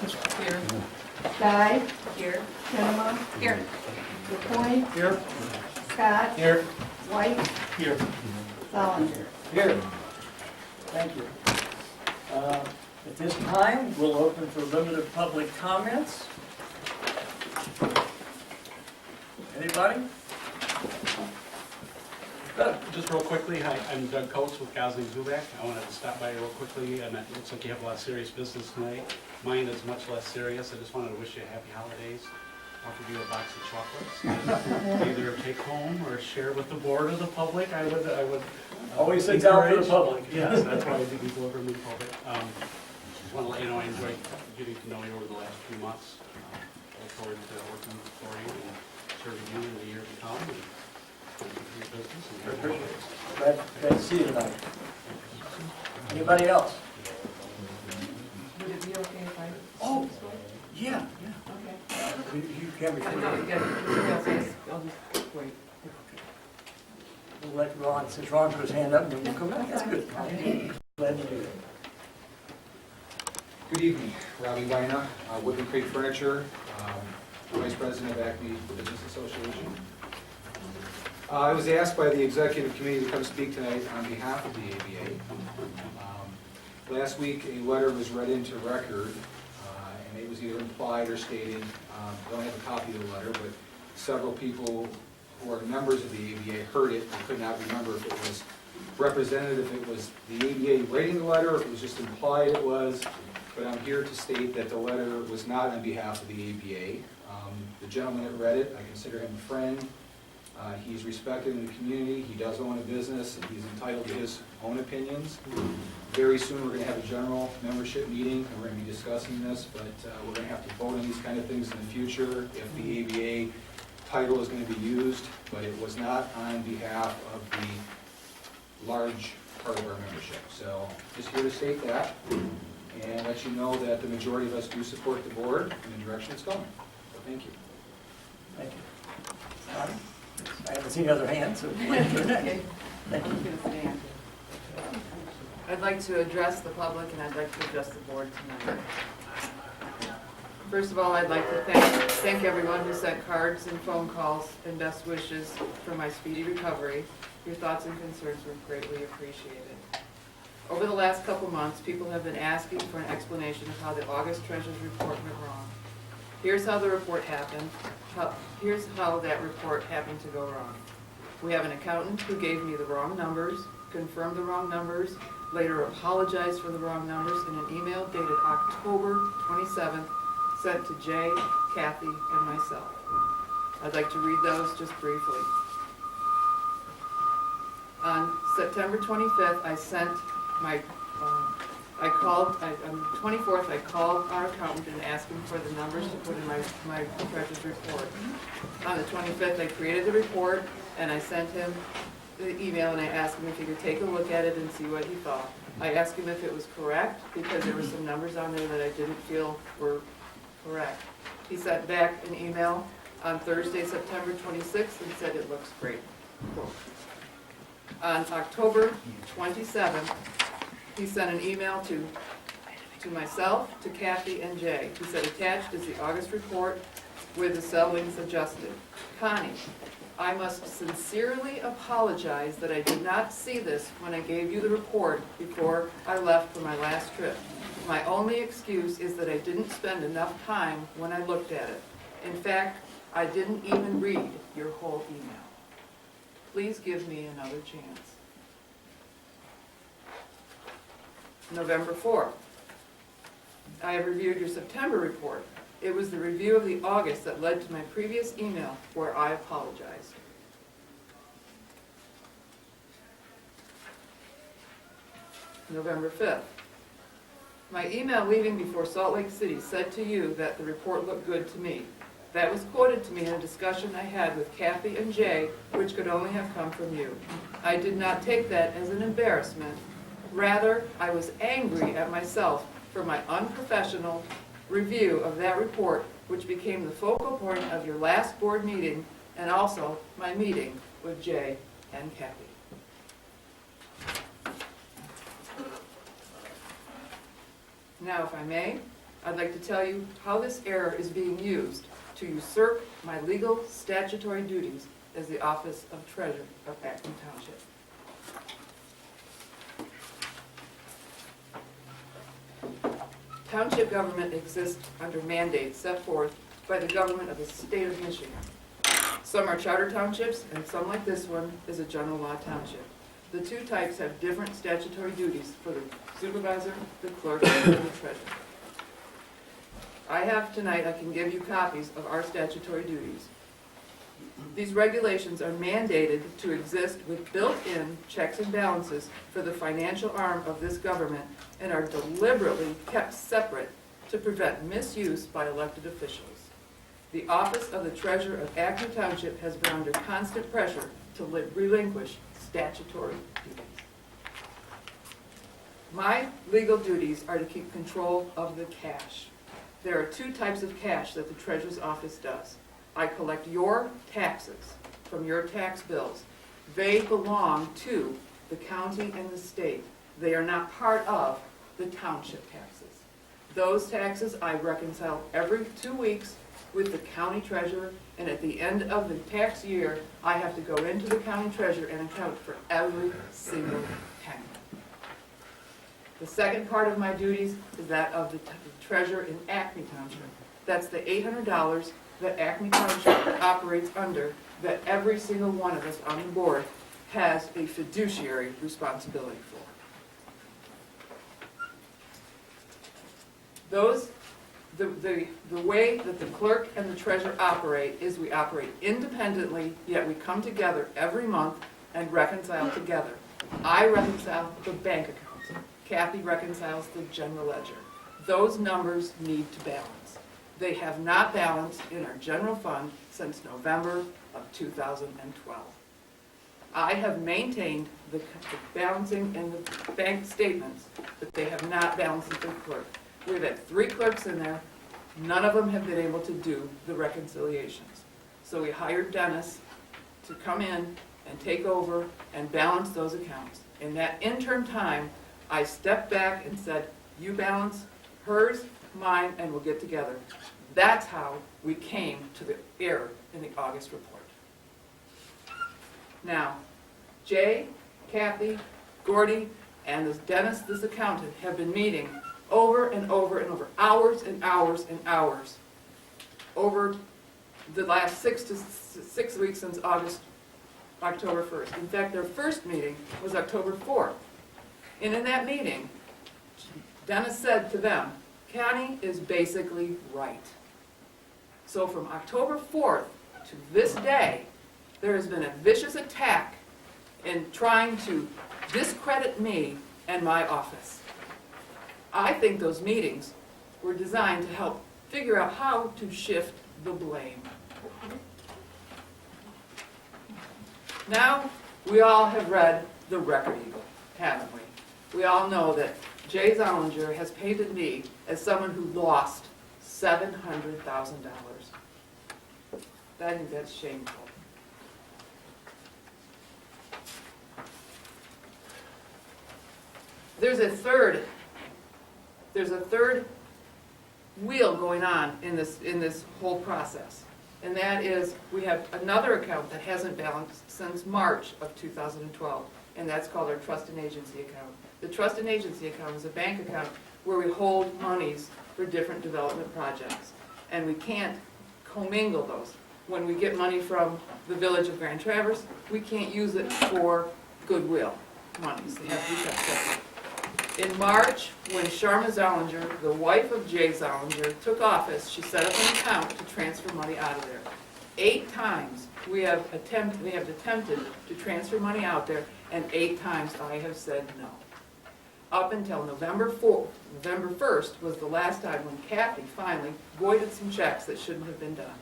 Here. Guy, Here. Kinema, Here. LaPointe, Here. Scott, Here. White, Here. Solinger. Here. Thank you. At this time, we'll open for limited public comments. Anybody? Just real quickly, hi, I'm Doug Coates with Gosling Zubak. I wanted to stop by real quickly, and it looks like you have a lot of serious business tonight. Mine is much less serious. I just wanted to wish you a happy holidays. Offer you a box of chocolates. Either take home or share with the board or the public. I would. Always sits out for the encourage- public. Yes, that's why I think we deliver them in public. Just want to let you know I enjoyed getting to know you over the last few months. I look forward to working for you and serving you in the years to come. And thank you for your business and your holidays. Glad to see you tonight. Anybody else? Would it be okay if I? Oh. Yeah, Okay. You can't be I free. know, you got it. I'll just wait. We'll let Ron, since Ron put his hand up, and then we'll come back. That's good. Glad to do it. Good evening, Robbie Weiner, Woodland Creek Furniture, Vice President of Acme Business Association. I was asked by the Executive Committee to come speak tonight on behalf of the ABA. Last week, a letter was read into record, and it was either implied or stated, I don't have a copy of the letter, but several people who are members of the ABA heard it and could not remember if it was representative, if it was the ABA writing the letter, if it was just implied it was. But I'm here to state that the letter was not on behalf of the ABA. The gentleman that read it, I consider him a friend. He's respected in the community. He does own a business, and he's entitled to his own opinions. Very soon, we're going to have a general membership meeting, and we're going to be discussing this, but we're going to have to vote on these kind of things in the future if the ABA title is going to be used, but it was not on behalf of the large part of our membership. So just here to state that and let you know that the majority of us do support the board and the direction it's going. So thank you. Thank you. Scotty? I haven't seen other hands, so. Okay. Thank I'm you. gonna stand. I'd like to address the public and I'd like to address the board tonight. First of all, I'd like to thank everyone who sent cards and phone calls and best wishes for my speedy recovery. Your thoughts and concerns were greatly appreciated. Over the last couple months, people have been asking for an explanation of how the August Treasurer's report went wrong. Here's how the report happened. Here's how that report happened to go wrong. We have an accountant who gave me the wrong numbers, confirmed the wrong numbers, later apologized for the wrong numbers in an email dated October 27th, sent to Jay, Kathy, and myself. I'd like to read those just briefly. On September 25th, I sent my, on the 24th, I called our accountant and asked him for the numbers to put in my treasurer's report. On the 25th, I created the report and I sent him the email and I asked him if he could take a look at it and see what he thought. I asked him if it was correct because there were some numbers on there that I didn't feel were correct. He sent back an email on Thursday, September 26th and said it looks great. Cool. On October 27th, he sent an email to myself, to Kathy, and Jay. He said, attached is the August report with the cell links adjusted. Connie, I must sincerely apologize that I did not see this when I gave you the report before I left for my last trip. My only excuse is that I didn't spend enough time when I looked at it. In fact, I didn't even read your whole email. Please give me another chance. November 4th. I have reviewed your September report. It was the review of the August that led to my previous email where I apologized. November 5th. My email leaving before Salt Lake City said to you that the report looked good to me. That was quoted to me in a discussion I had with Kathy and Jay, which could only have come from you. I did not take that as an embarrassment. Rather, I was angry at myself for my unprofessional review of that report, which became the focal point of your last board meeting and also my meeting with Jay and Kathy. Now, if I may, I'd like to tell you how this error is being used to usurp my legal statutory duties as the office of treasurer of Acme Township. Township government exists under mandates set forth by the government of the state of Michigan. Some are charter townships, and some, like this one, is a general law township. The two types have different statutory duties for the supervisor, the clerk, and the treasurer. I can give you copies of our statutory duties. These regulations are mandated to exist with built-in checks and balances for the financial arm of this government and are deliberately kept separate to prevent misuse by elected officials. The office of the treasurer of Acme Township has been under constant pressure to relinquish statutory duties. My legal duties are to keep control of the cash. There are two types of cash that the treasurer's office does. I collect your taxes from your tax bills. They belong to the county and the state. They are not part of the township taxes. Those taxes I reconcile every 2 weeks with the county treasurer, and at the end of the tax year, I have to go into the county treasurer and account for every single penny. The second part of my duties is that of the treasurer in Acme Township. That's the $800 that Acme Township operates under, that every single one of us on the board has a fiduciary responsibility for. The way that the clerk and the treasurer operate is we operate independently, yet we come together every month and reconcile together. I reconcile the bank accounts. Kathy reconciles the general ledger. Those numbers need to balance. They have not balanced in our general fund since November of 2012. I have maintained the balancing in the bank statements, but they have not balanced the clerk. We've had 3 clerks in there. None of them have been able to do the reconciliations. So we hired Dennis to come in and take over and balance those accounts. In that interim time, I stepped back and said, you balance hers, mine, and we'll get together. That's how we came to the error in the August report. Now, Jay, Kathy, Gordy, and Dennis, this accountant, have been meeting over and over and over, hours and hours and hours, over the last 6 weeks since October 1st. In fact, their first meeting was October 4th. And in that meeting, Dennis said to them, Connie is basically right. So from October 4th to this day, there has been a vicious attack in trying to discredit me and my office. I think those meetings were designed to help figure out how to shift the blame. Now, we all have read the Record Eagle, haven't we? We all know that Jay Zollinger has painted me as someone who lost $700,000. I think that's shameful. There's a third wheel going on in this whole process. And that is, we have another account that hasn't balanced since March of 2012, and that's called our trust and agency account. The trust and agency account is a bank account where we hold monies for different development projects, and we can't commingle those. When we get money from the village of Grand Traverse, we can't use it for goodwill monies. They have to be kept separate. In March, when Sharma Zollinger, the wife of Jay Zollinger, took office, she set up an account to transfer money out of there. 8 times we have attempted to transfer money out there, and 8 times I have said no. Up until November 1st was the last time when Kathy finally voided some checks that shouldn't have been done.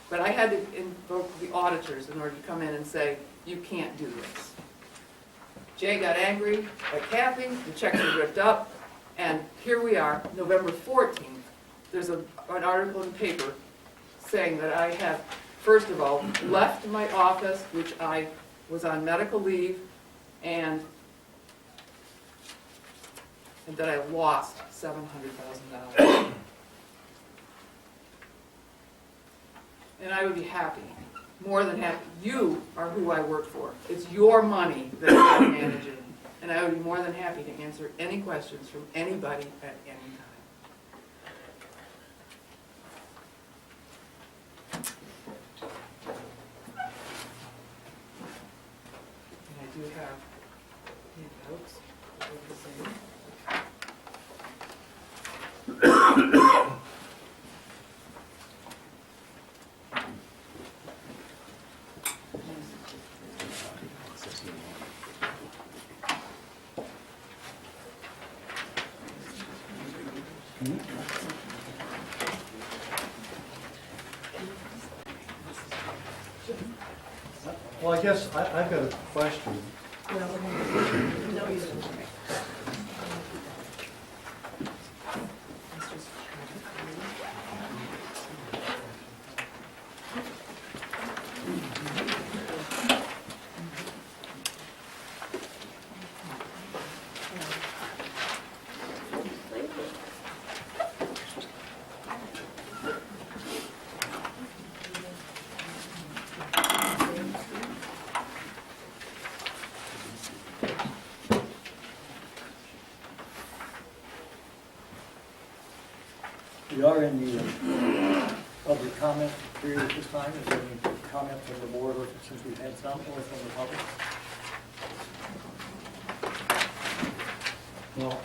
But I had to invoke the auditors in order to come in and say, you can't do this. Jay got angry at Kathy, the checks were ripped up, and here we are, November 14th. There's an article in the paper saying that I have, first of all, left my office, which I was on medical leave, and that I lost $700,000. and I would be happy, more than happy. You are who I work for. It's your money that I'm managing, and I would be more than happy to answer any questions from anybody at any time. And I do have handouts of the same. Well, I guess I've got a question. We are in the public comment period at this time. Is there any comment from the board, or since we've had some, or from the public? Well,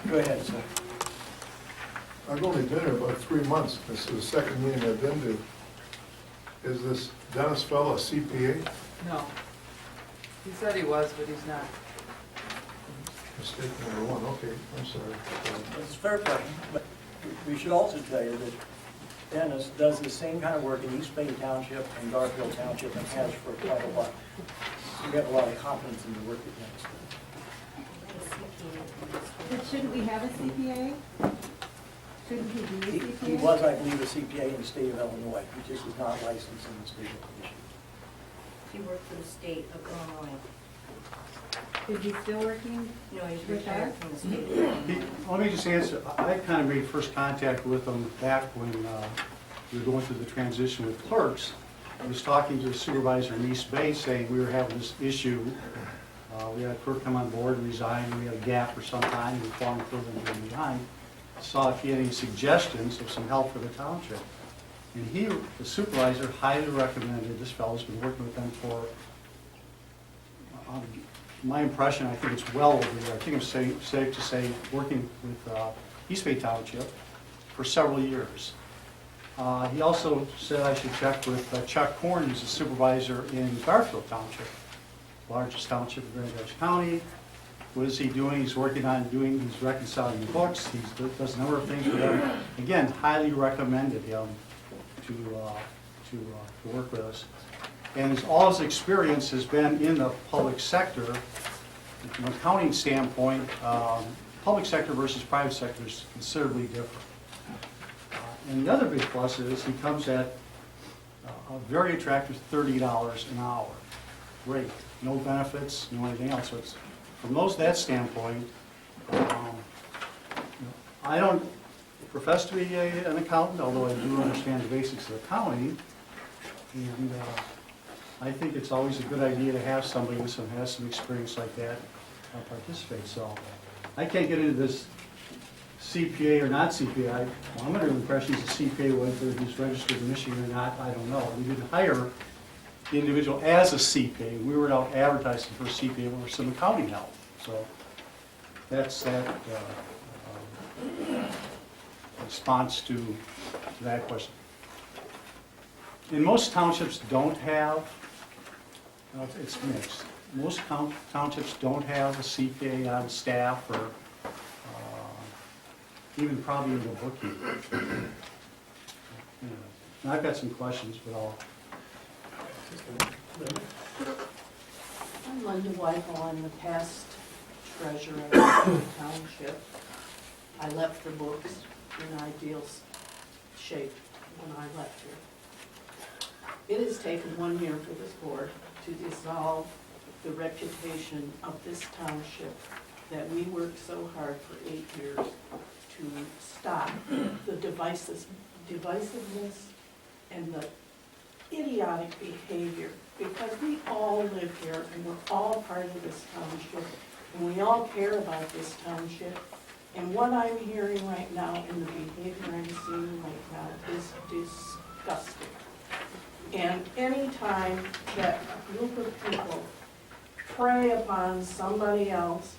Go ahead, sir. I've only been here about 3 months. This is the second meeting I've been to. Is this Dennis fellow a CPA? No. He said he was, but he's not. Mistake number one, okay, I'm sorry. It's a fair question, but we should also tell you that Dennis does the same kind of work in East Bay Township and Garfield Township and has for quite a while. We have a lot of confidence in the work that Dennis does. But shouldn't we have a CPA? Shouldn't he be a CPA? He was, I believe, a CPA in the state of Illinois. He just is not licensed in the state of Michigan. He worked for the state of Illinois. Is he still working? No, he's With retired us? from the state of Illinois. let me just answer. I kind of made first contact with them back when we were going through the transition with clerks. I was talking to the supervisor in East Bay saying we were having this issue. We had a clerk come on board and resign. We had a gap for some time. We were falling further and further behind. Saw if he had any suggestions of some help for the township. And he, the supervisor, highly recommended, this fellow's been working with them for, my impression, I think it's well over a year. I think it's safe to say, working with East Bay Township for several years. He also said I should check with Chuck Korn, who's a supervisor in Garfield Township, largest township in Grand Rapids County. What is he doing? He's working on he's reconciling the books. He does a number of things for them. Again, highly recommended him to work with us. And all his experience has been in the public sector. From an accounting standpoint, public sector versus private sector is considerably different. And the other big plus is he comes at a very attractive $30 an hour. Great. No benefits, no anything else. So it's, from that standpoint, I don't profess to be an accountant, although I do understand the basics of accounting. And I think it's always a good idea to have somebody who has some experience like that participate. So I can't get into this CPA or not CPA. I'm under the impression he's a CPA, whether he's registered in Michigan or not, I don't know. We didn't hire the individual as a CPA. We were out advertising for a CPA with some accounting help. So that's that response to that question. And most townships don't have, it's mixed. Most townships don't have a CPA on staff or even probably in the bookkeeper. And I've got some questions, but I'll. I'm Linda Whitehall. I'm the past treasurer of the township. I left the books in ideal shape when I left here. It has taken 1 year for this board to dissolve the reputation of this township that we worked so hard for 8 years to stop the divisiveness and the idiotic behavior, because we all live here and we're all part of this township, and we all care about this township. And what I'm hearing right now and the behavior I'm seeing right now is disgusting. And any time that a group of people prey upon somebody else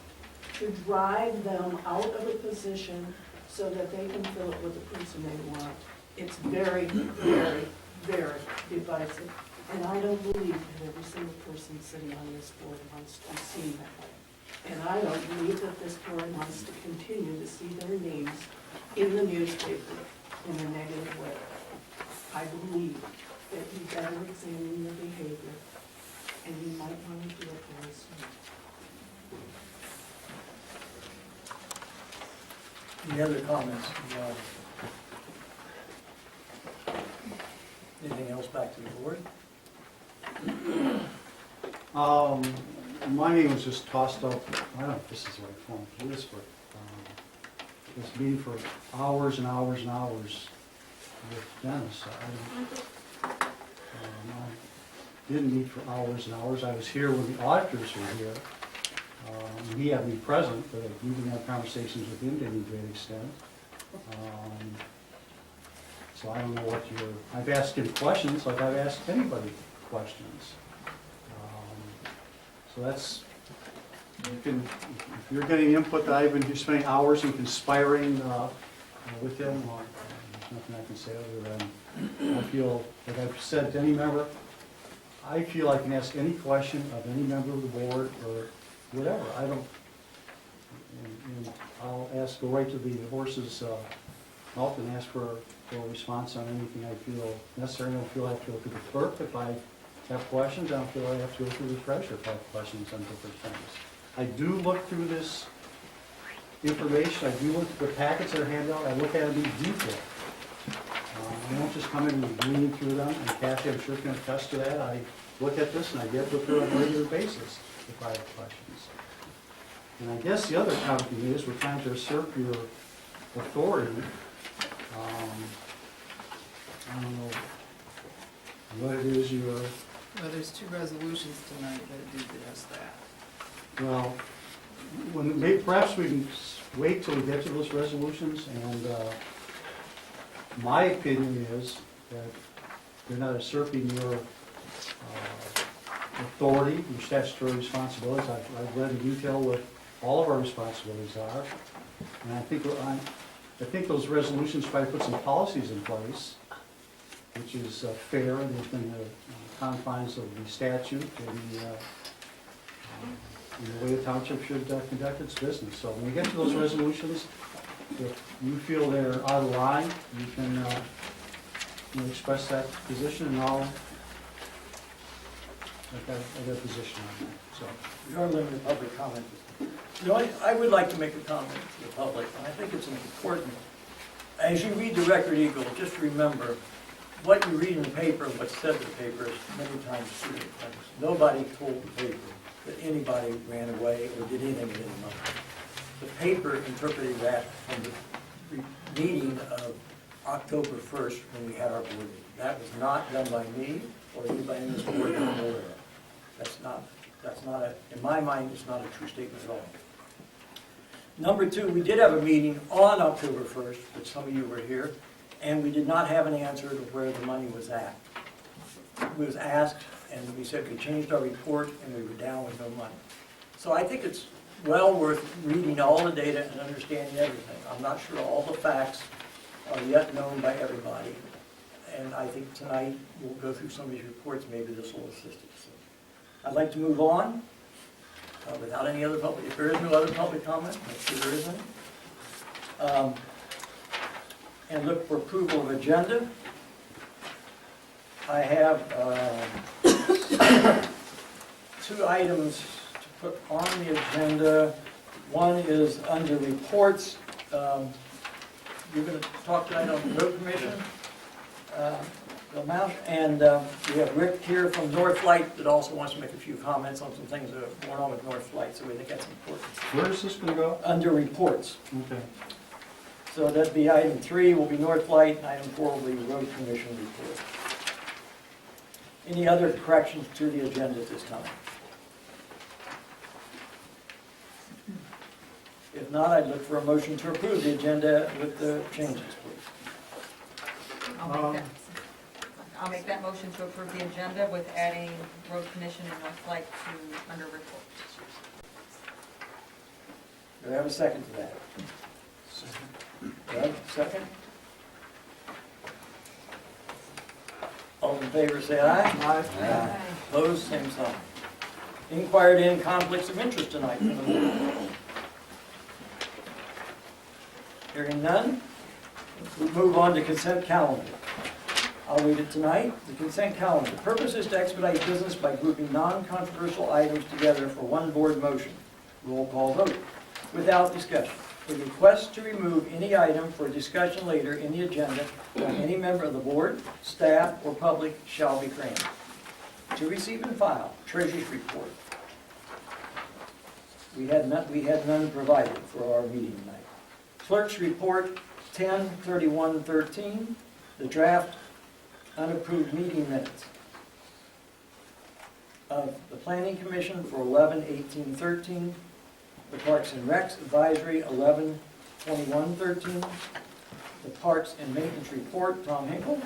to drive them out of a position so that they can fill it with the person they want, it's very, very, very divisive. And I don't believe that every single person sitting on this board wants to be seen that way. And I don't believe that this board wants to continue to see their names in the newspaper in a negative way. I believe that you better examine your behavior, and you might want to do it very soon. Any other comments? Anything else back to the board? My name was just tossed up, I don't know if this is the right form for this, but this meeting for hours and hours and hours with Dennis. I didn't meet for hours and hours. I was here when the auditors were here. He had me present, but we didn't have conversations with him to any great extent. So I don't know what I've asked him questions like I've asked anybody questions. So that's, if you're getting input that I've been spending hours in conspiring with him, well, there's nothing I can say other than I feel, like I've said to any member, I feel I can ask any question of any member of the board or whatever. I don't, and I'll go right to the horse's mouth and ask for a response on anything I feel necessary. I don't feel I have to go through the clerk if I have questions. I don't feel I have to go through the treasurer if I have questions on different things. I do look through this information. I do look at the packets that are handed out. I look at them in detail. I don't just come in and read through them, and Kathy, I'm sure, can attest to that. I look at this and I get with her on a regular basis if I have questions. And I guess the other comment is we're trying to assert your authority. I don't know what it is you're... Well, there's two resolutions tonight that do just that. Well, perhaps we can wait till we get to those resolutions, and my opinion is that they're not usurping your authority, your statutory responsibilities. I've read in detail what all of our responsibilities are, and I think those resolutions try to put some policies in place, which is fair and within the confines of the statute and the way the township should conduct its business. So when we get to those resolutions, if you feel they're out of line, you can express that position, and I've got a position on that. So We are limited public comment. I would like to make a comment to the public, and I think it's important. As you read the Record Eagle, just remember, what you read in the paper and what's said in the paper is many times true. Nobody told the paper that anybody ran away or did anything with any money. The paper interpreted that from the meeting of October 1st when we had our board meeting. That was not done by me or anybody in this board that I'm aware of. That's not in my mind, it's not a true statement at all. Number two, we did have a meeting on October 1st, but some of you were here, and we did not have an answer to where the money was at. We was asked, and we said we changed our report, and we were down with no money. So I think it's well worth reading all the data and understanding everything. I'm not sure all the facts are yet known by everybody, and I think tonight we'll go through some of these reports. Maybe this will assist us. So I'd like to move on without any other public. If there is no other public comment, I'm sure there isn't. And look for approval of agenda. I have two items to put on the agenda. One is under reports. You're going to talk tonight on the road commission. And we have Rick here from North Light that also wants to make a few comments on some things that are going on with North Light, so we think that's important. where is this going to go? Under reports. Okay. So that'd be item 3 will be Northlight, and item 4 will be Road Commission report. Any other corrections to the agenda at this time? If not, I'd look for a motion to approve the agenda with the changes, please. I'll make that motion to approve the agenda with adding road commission and Northlight to under report. Do I have a second to that? Doug, second? All in favor, say aye. Aye. Opposed, same sign. Inquired in conflicts of interest tonight from the board. Hearing none, we move on to consent calendar. I'll read it tonight. The consent calendar. The purpose is to expedite business by grouping non-controversial items together for one board motion. Roll call vote. Without discussion. A request to remove any item for discussion later in the agenda by any member of the board, staff, or public shall be granted. To receive and file, treasurer's report. We had none provided for our meeting tonight. Clerk's report 10/31/13, the draft unapproved meeting minutes of the Planning Commission for 11/18/13, the Parks and Recs Advisory 11/21/13, the Parks and Maintenance Report, Tom Hinkle,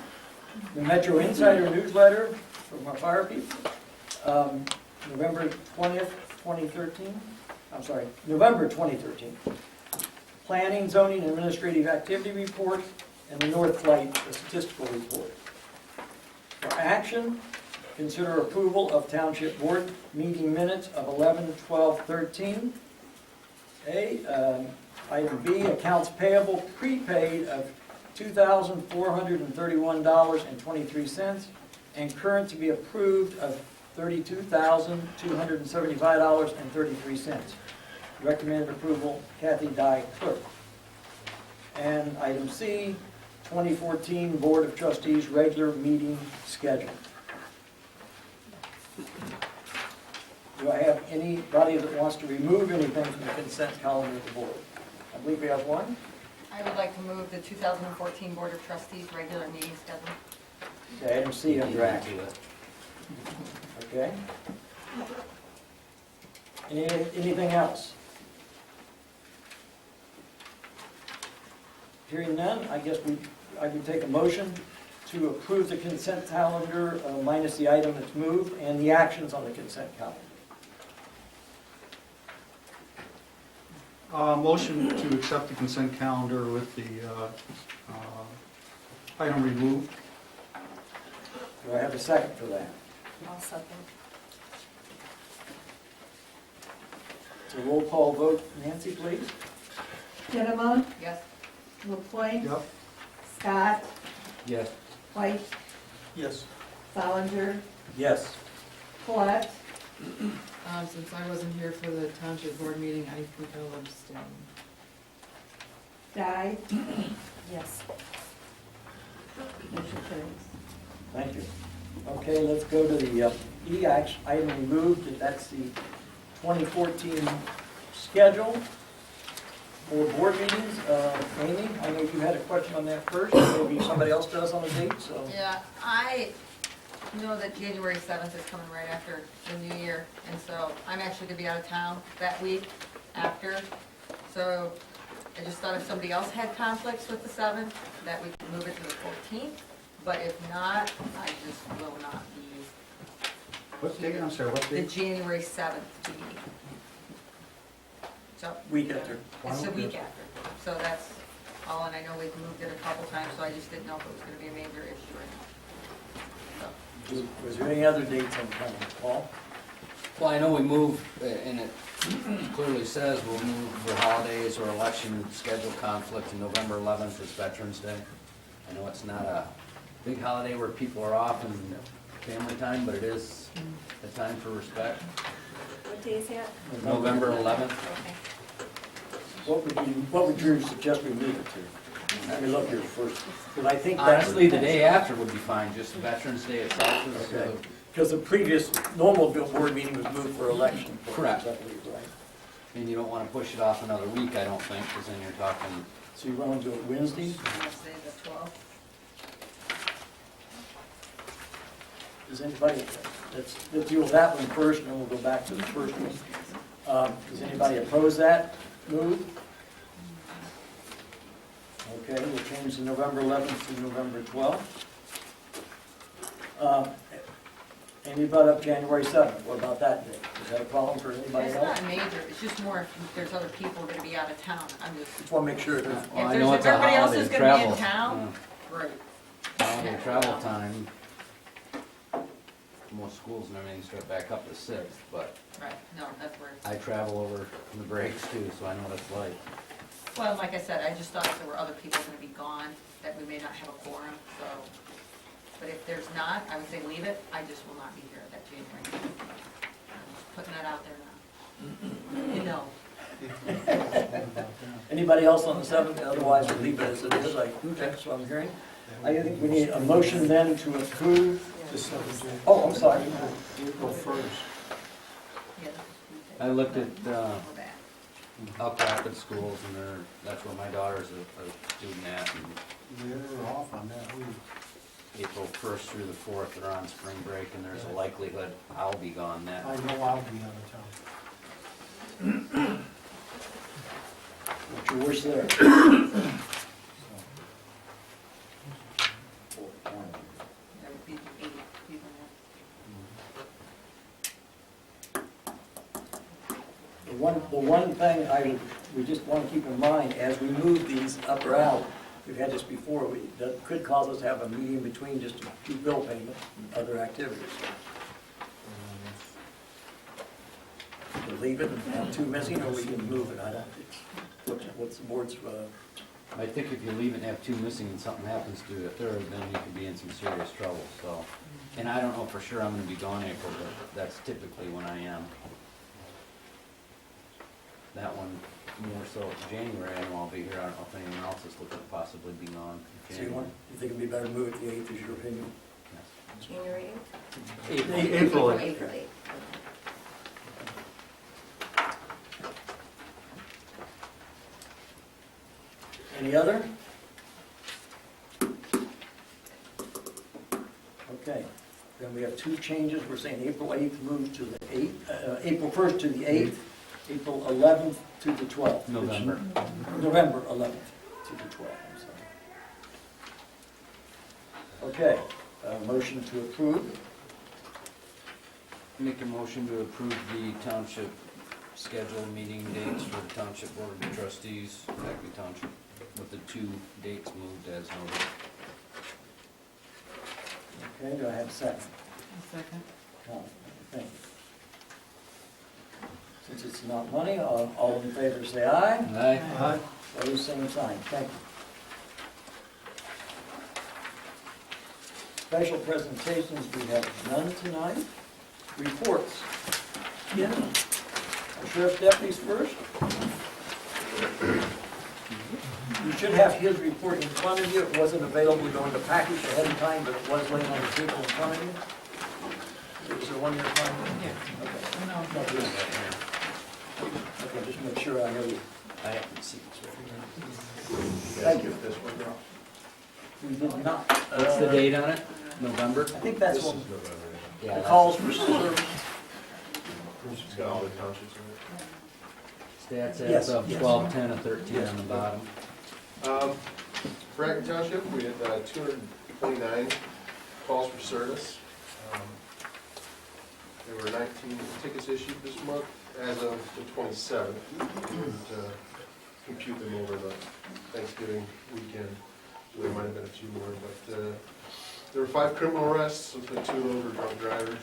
the Metro Insider newsletter from our fire people, November 20th, 2013, November 2013, Planning, Zoning, and Administrative Activity Report, and the Northlight Statistical Report. For action, consider approval of Township Board meeting minutes of 11/12/13. Item B, accounts payable prepaid of $2,431.23 and current to be approved of $32,275.33. Recommended approval, Kathy Dye, clerk. And item C, 2014 Board of Trustees regular meeting schedule. Do I have anybody that wants to remove anything from the consent calendar of the board? I believe we have one. I would like to move the 2014 Board of Trustees regular meeting schedule. Okay, item C under action. Okay. Anything else? Hearing none, I guess I would take a motion to approve the consent calendar minus the item that's moved and the actions on the consent calendar. Motion to accept the consent calendar with the item removed. Do I have a second for that? I'll second. It's a roll call vote. Nancy, please. Cinema, Yes. LaPointe, Yep. Scott, Yes. White, Yes. Solinger, Yes. Colette, Since I wasn't here for the township board meeting, I think I'll abstain. Dye, Yes. motion carries. Thank you. Okay, let's go to the E action item removed. That's the 2014 schedule for board meetings. Amy, I know you had a question on that first. Maybe somebody else does on the date, so. Yeah, I know that January 7th is coming right after the new year, and so I'm actually gonna be out of town that week after. So I just thought if somebody else had conflicts with the 7th, that we could move it to the 14th. But if not, I just will not be What date? I'm sorry, what the date? January 7th meeting. So Week after. it's the week after. So that's all, and I know we've moved it a couple times, so I just didn't know if it was gonna be a major issue or not. So. Was there any other dates on the calendar? Paul? Well, I know we move, and it clearly says we'll move for holidays or election schedule conflict, and November 11th is Veterans Day. I know it's not a big holiday where people are off and family time, but it is a time for respect. What day is that? November 11th. Okay. What would you suggest we move it to? Let me look here first, because I think that's. Honestly, the day after would be fine, just Veterans Day itself is, Okay. Because the previous normal board meeting was moved for election. Correct. I believe, right? and you don't want to push it off another week, I don't think, because then you're talking So you want to do it Wednesday? Wednesday, the 12th. Does anybody, let's deal with that one first, and then we'll go back to the first one. Does anybody oppose that move? Okay, we'll change the November 11th to November 12th. And you brought up January 7th. What about that day? Is that a problem for anybody It's else? not major, it's just more if there's other people gonna be out of town. I'm just, Just want to make sure. Well, if I there's, know if it's a everybody else holiday is gonna be in travel. town, great. Holiday travel time. Most schools and everything start back up the 6th, but Right, no, that's where, I travel over in the breaks too, so I know what it's like. well, like I said, I just thought if there were other people gonna be gone, that we may not have a quorum, so. But if there's not, I would say leave it, I just will not be here at that January meeting. I'm just putting that out there now. You know. Anybody else on the 7th? Otherwise, we'll leave it as it is. That's what I'm hearing. I think we need a motion then to approve. Oh, I'm sorry. April 1st. Yeah. I looked at, We're back. Elk Rapids schools, and that's where my daughter's a student at, and They're off on that week. April 1st through the 4th, they're on spring break, and there's a likelihood I'll be gone that. I know I'll be out of town. What's your wish there? That would be 8 people. The one thing we just want to keep in mind, as we move these up or out, we've had this before, that could cause us to have a meeting between just to do bill payments and other activities. We'll leave it and have 2 missing, or we can move it, I don't, what's the board's, I think if you leave it and have 2 missing and something happens to a third, then you could be in some serious trouble, so. And I don't know for sure I'm gonna be gone April, but that's typically when I am. That one, more so January, I know I'll be here, I don't know if anyone else is looking to possibly be gone. in so you want, you think it'd be better to move it to the 8th, is your opinion? January April. 8th? April 8th. Any other? Okay, then we have 2 changes. We're saying April 8th moved to the 8th, April 1st to the 8th, April 11th to the 12th. November. November 11th to the 12th, I'm sorry. Okay, motion to approve. Make a motion to approve the township scheduled meeting dates for the Township Board of Trustees, Acme Township, with the 2 dates moved as noted. Okay, do I have a second? Second. Thank you. Since it's not money, all in favor say aye. Aye. Opposed, same sign. Thank you. Special presentations, we have none tonight. Reports. Yeah. Our sheriff's deputies first. You should have his report in front of you. It wasn't available during the package ahead of time, but it was laying on the table in front of you. Is there one in front of you? Yeah. Okay. Okay, just make sure I know you. I haven't seen it. Thank you. We did not. What's the date on it? November? I think that's one. Yeah, The that's- calls for service. It's got all the townships in Stats Yes, as of yes. 12/10 and 13 on the bottom. it. For Acme Township, we had 229 calls for service. There were 19 tickets issued this month as of the 27th. And compute them over the Thanksgiving weekend, so there might have been a few more, but there were 5 criminal arrests, looks like 2 of those were drunk drivers.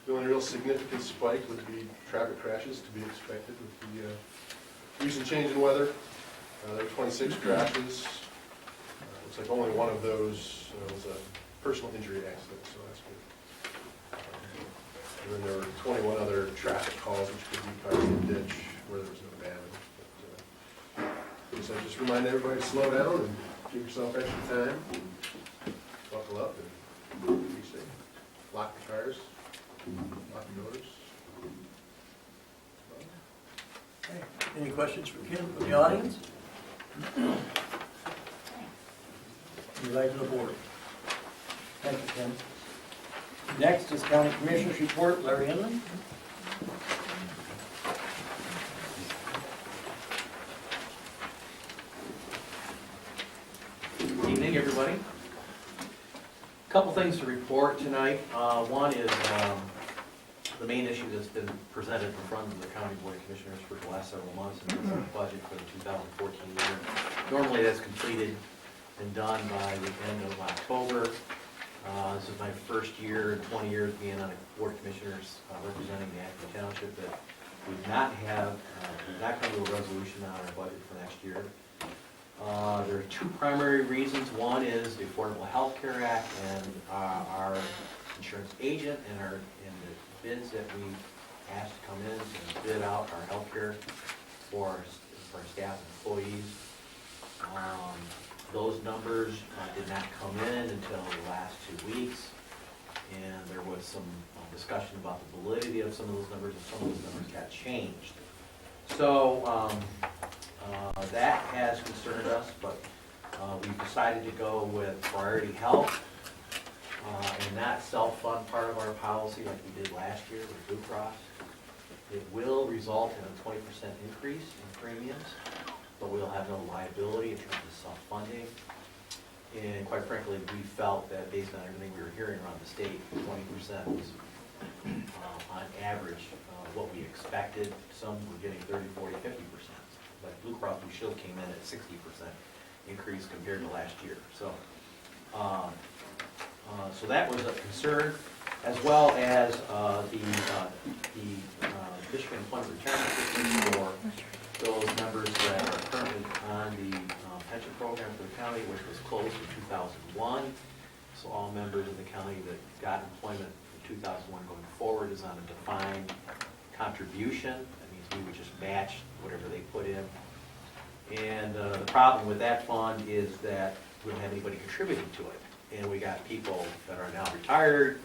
The only real significant spike would be traffic crashes, to be expected with the recent change in weather. There were 26 crashes. Looks like only one of those was a personal injury accident, so that's good. And then there were 21 other traffic calls, which could be cars in the ditch where there was no damage. But, I guess I just remind everybody to slow down and give yourself extra time. Buckle up and be safe. Lock the cars. Lock the doors. Okay, Any questions for Ken from the audience? You'd like to the board. Thank you, Ken. Next is County Commissioners Report, Larry Inman. Good evening, everybody. Couple things to report tonight. One is the main issue that's been presented in front of the County Board of Commissioners for the last several months, and that's the budget for the 2014 year. Normally, that's completed and done by the end of October. This is my first year in 20 years being on a Board of Commissioners representing the Acme Township that we've not come to a resolution on our budget for next year. There are two primary reasons. One is the Affordable Health Care Act and our insurance agent and the bids that we asked to come in and bid out our health care for our staff and employees. Those numbers did not come in until the last 2 weeks, and there was some discussion about the validity of some of those numbers, and some of those numbers got changed. So that has concerned us, but we've decided to go with priority health and not self-fund part of our policy like we did last year with Blue Cross. It will result in a 20% increase in premiums, but we'll have no liability in terms of self-funding. And quite frankly, we felt that based on everything we were hearing around the state, 20% was on average what we expected. Some were getting 30, 40, 50%. But Blue Cross Blue Shield came in at 60% increase compared to last year. So, so that was a concern, as well as the Michigan Employment Retirement System for those members that are currently on the pension program for the county, which was closed in 2001. So all members of the county that got employment in 2001 going forward is on a defined contribution. That means we would just match whatever they put in. And the problem with that fund is that we don't have anybody contributing to it. And we got people that are now retired,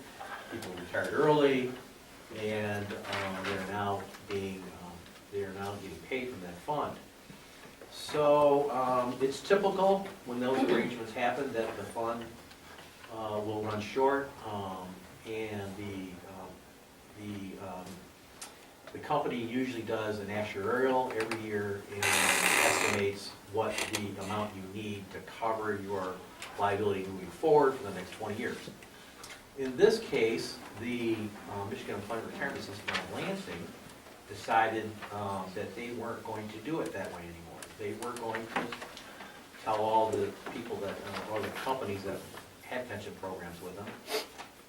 people retired early, and they're now getting paid from that fund. So it's typical when those arrangements happen that the fund will run short, and the company usually does an actuarial every year and estimates what the amount you need to cover your liability moving forward for the next 20 years. In this case, the Michigan Employment Retirement System in Lansing decided that they weren't going to do it that way anymore. They were going to tell all the people that, or the companies that had pension programs with them,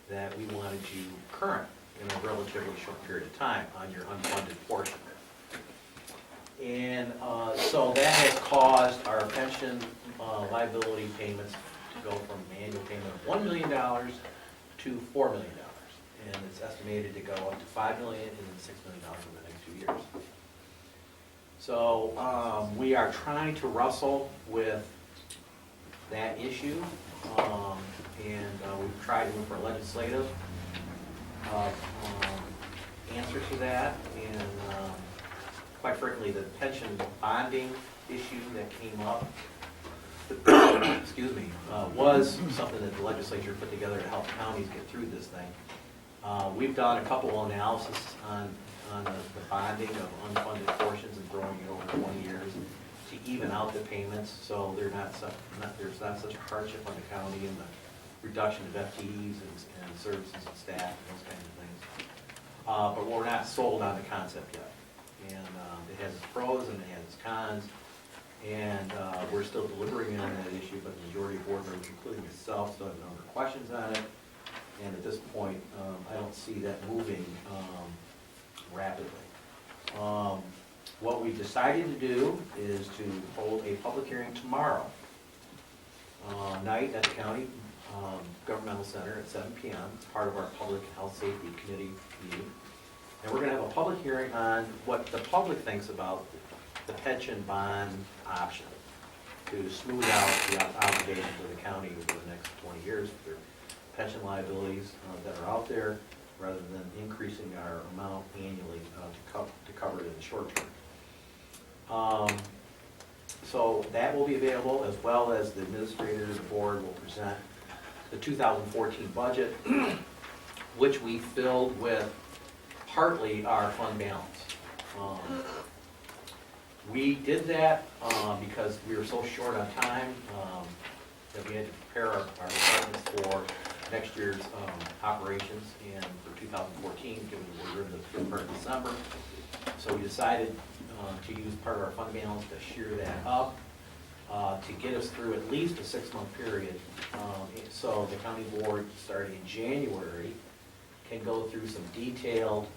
that we wanted you current in a relatively short period of time on your unfunded portion. And so that has caused our pension liability payments to go from an annual payment of $1 million to $4 million. And it's estimated to go up to $5 million and then $6 million in the next 2 years. So we are trying to wrestle with that issue, and we've tried to look for a legislative answer to that. And quite frankly, the pension bonding issue that came up, excuse me, was something that the legislature put together to help counties get through this thing. We've done a couple of analysis on the bonding of unfunded portions and throwing it over 20 years to even out the payments, so there's not such a hardship on the county and the reduction of FTEs and services and staff and those kinds of things. But we're not sold on the concept yet. And it has its pros and it has its cons. And we're still deliberating on that issue, but the majority of board members, including myself, still have a number of questions on it. And at this point, I don't see that moving rapidly. What we decided to do is to hold a public hearing tomorrow night at the county governmental center at 7 p.m. It's part of our Public Health Safety Committee meeting. And we're going to have a public hearing on what the public thinks about the pension bond option to smooth out the obligation for the county over the next 20 years for their pension liabilities that are out there, rather than increasing our amount annually to cover it in the short term. So that will be available, as well as the administrator of the board will present the 2014 budget, which we filled with partly our fund balance. We did that because we were so short on time that we had to prepare our departments for next year's operations and for 2014, given that we're in the field part of December. So we decided to use part of our fund balance to shear that up to get us through at least a 6-month period. So the county board, starting in January, can go through some detailed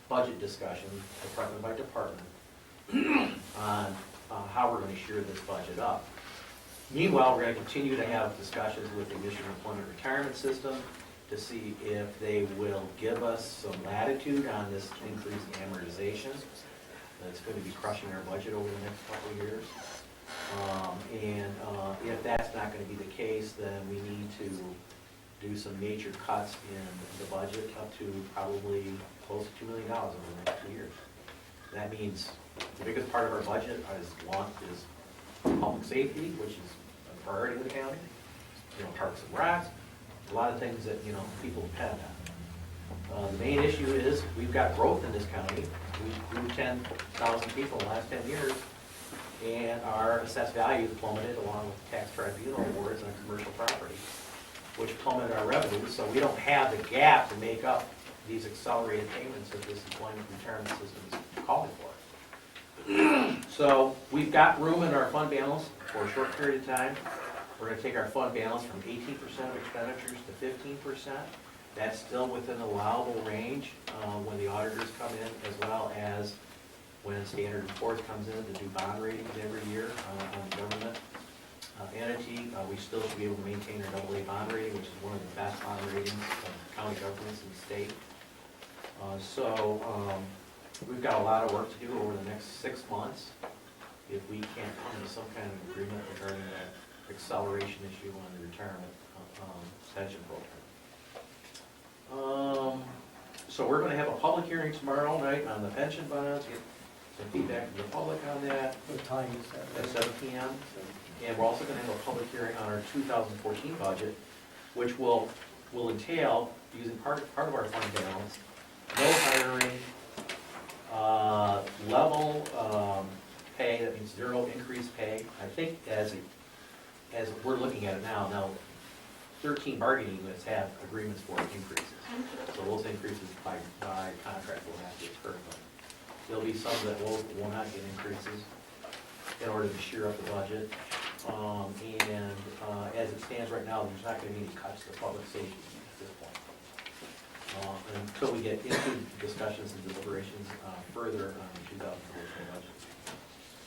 budget discussion, department by department, on how we're going to shear this budget up. Meanwhile, we're going to continue to have discussions with the Michigan Employment Retirement System to see if they will give us some latitude on this increased amortization that's going to be crushing our budget over the next couple of years. If that's not going to be the case, then we need to do some major cuts in the budget up to probably close to $2 million over the next 2 years. That means the biggest part of our budget is public safety, which is a priority of the county, parks and recs, a lot of things that, people depend on. The main issue is we've got growth in this county. We grew 10,000 people in the last 10 years, and our assessed value plummeted along with the tax tribunal awards on commercial property, which plummeted our revenues, so we don't have the gap to make up these accelerated payments that this employment retirement system is calling for. So we've got room in our fund balance for a short period of time. We're going to take our fund balance from 18% of expenditures to 15%. That's still within allowable range when the auditors come in, as well as when Standard & Poor's comes in to do bond ratings every year on the government entity. We still should be able to maintain our AA bond rating, which is one of the best bond ratings of county governments in the state. We've got a lot of work to do over the next 6 months if we can't come to some kind of agreement regarding that acceleration issue on the retirement pension program. So we're going to have a public hearing tomorrow night on the pension bonds, get some feedback from the public on that. What time is that? At 7 p.m. And we're also going to have a public hearing on our 2014 budget, which will entail using part of our fund balance, no hiring, level pay, that means zero increased pay. I think as we're looking at it now 13 bargaining units have agreements for increases. So those increases by contract will have to occur. There'll be some that will not get increases in order to shear up the budget. As it stands right now, there's not going to be any cuts to public safety at this point. Until we get into discussions and deliberations further on the 2014 budget.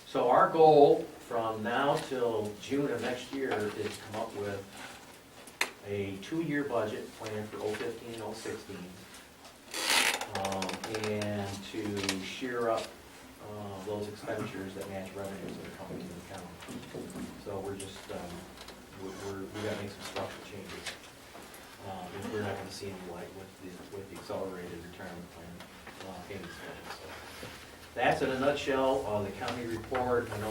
So our goal from now till June of next year is to come up with a 2-year budget plan for 2015 and 2016, and to shear up those expenditures that match revenues that are coming into the county. So we're just, we got to make some structural changes. If we're not going to see any light with the accelerated retirement plan payment schedule. So that's in a nutshell the county report. I know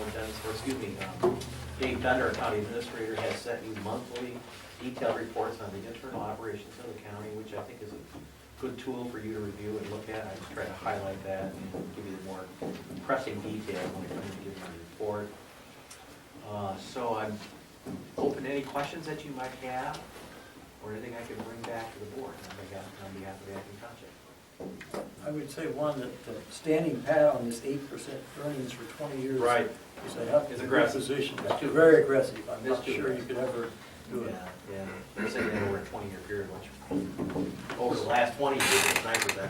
Dave Bender, our county administrator, has sent you monthly detailed reports on the internal operations of the county, which I think is a good tool for you to review and look at. I just try to highlight that and give you the more pressing details when it comes to giving a report. So I'm open to any questions that you might have, or anything I can bring back to the board on behalf of Acme Township. I would say one, that the standing pat on this 8% earnings for 20 years. Right. Is a great position. It's too Very aggressive. I'm It's not too sure you aggressive. could ever do it. Yeah. We're saying that over a 20-year period, which over the last 20 years, it's 9%.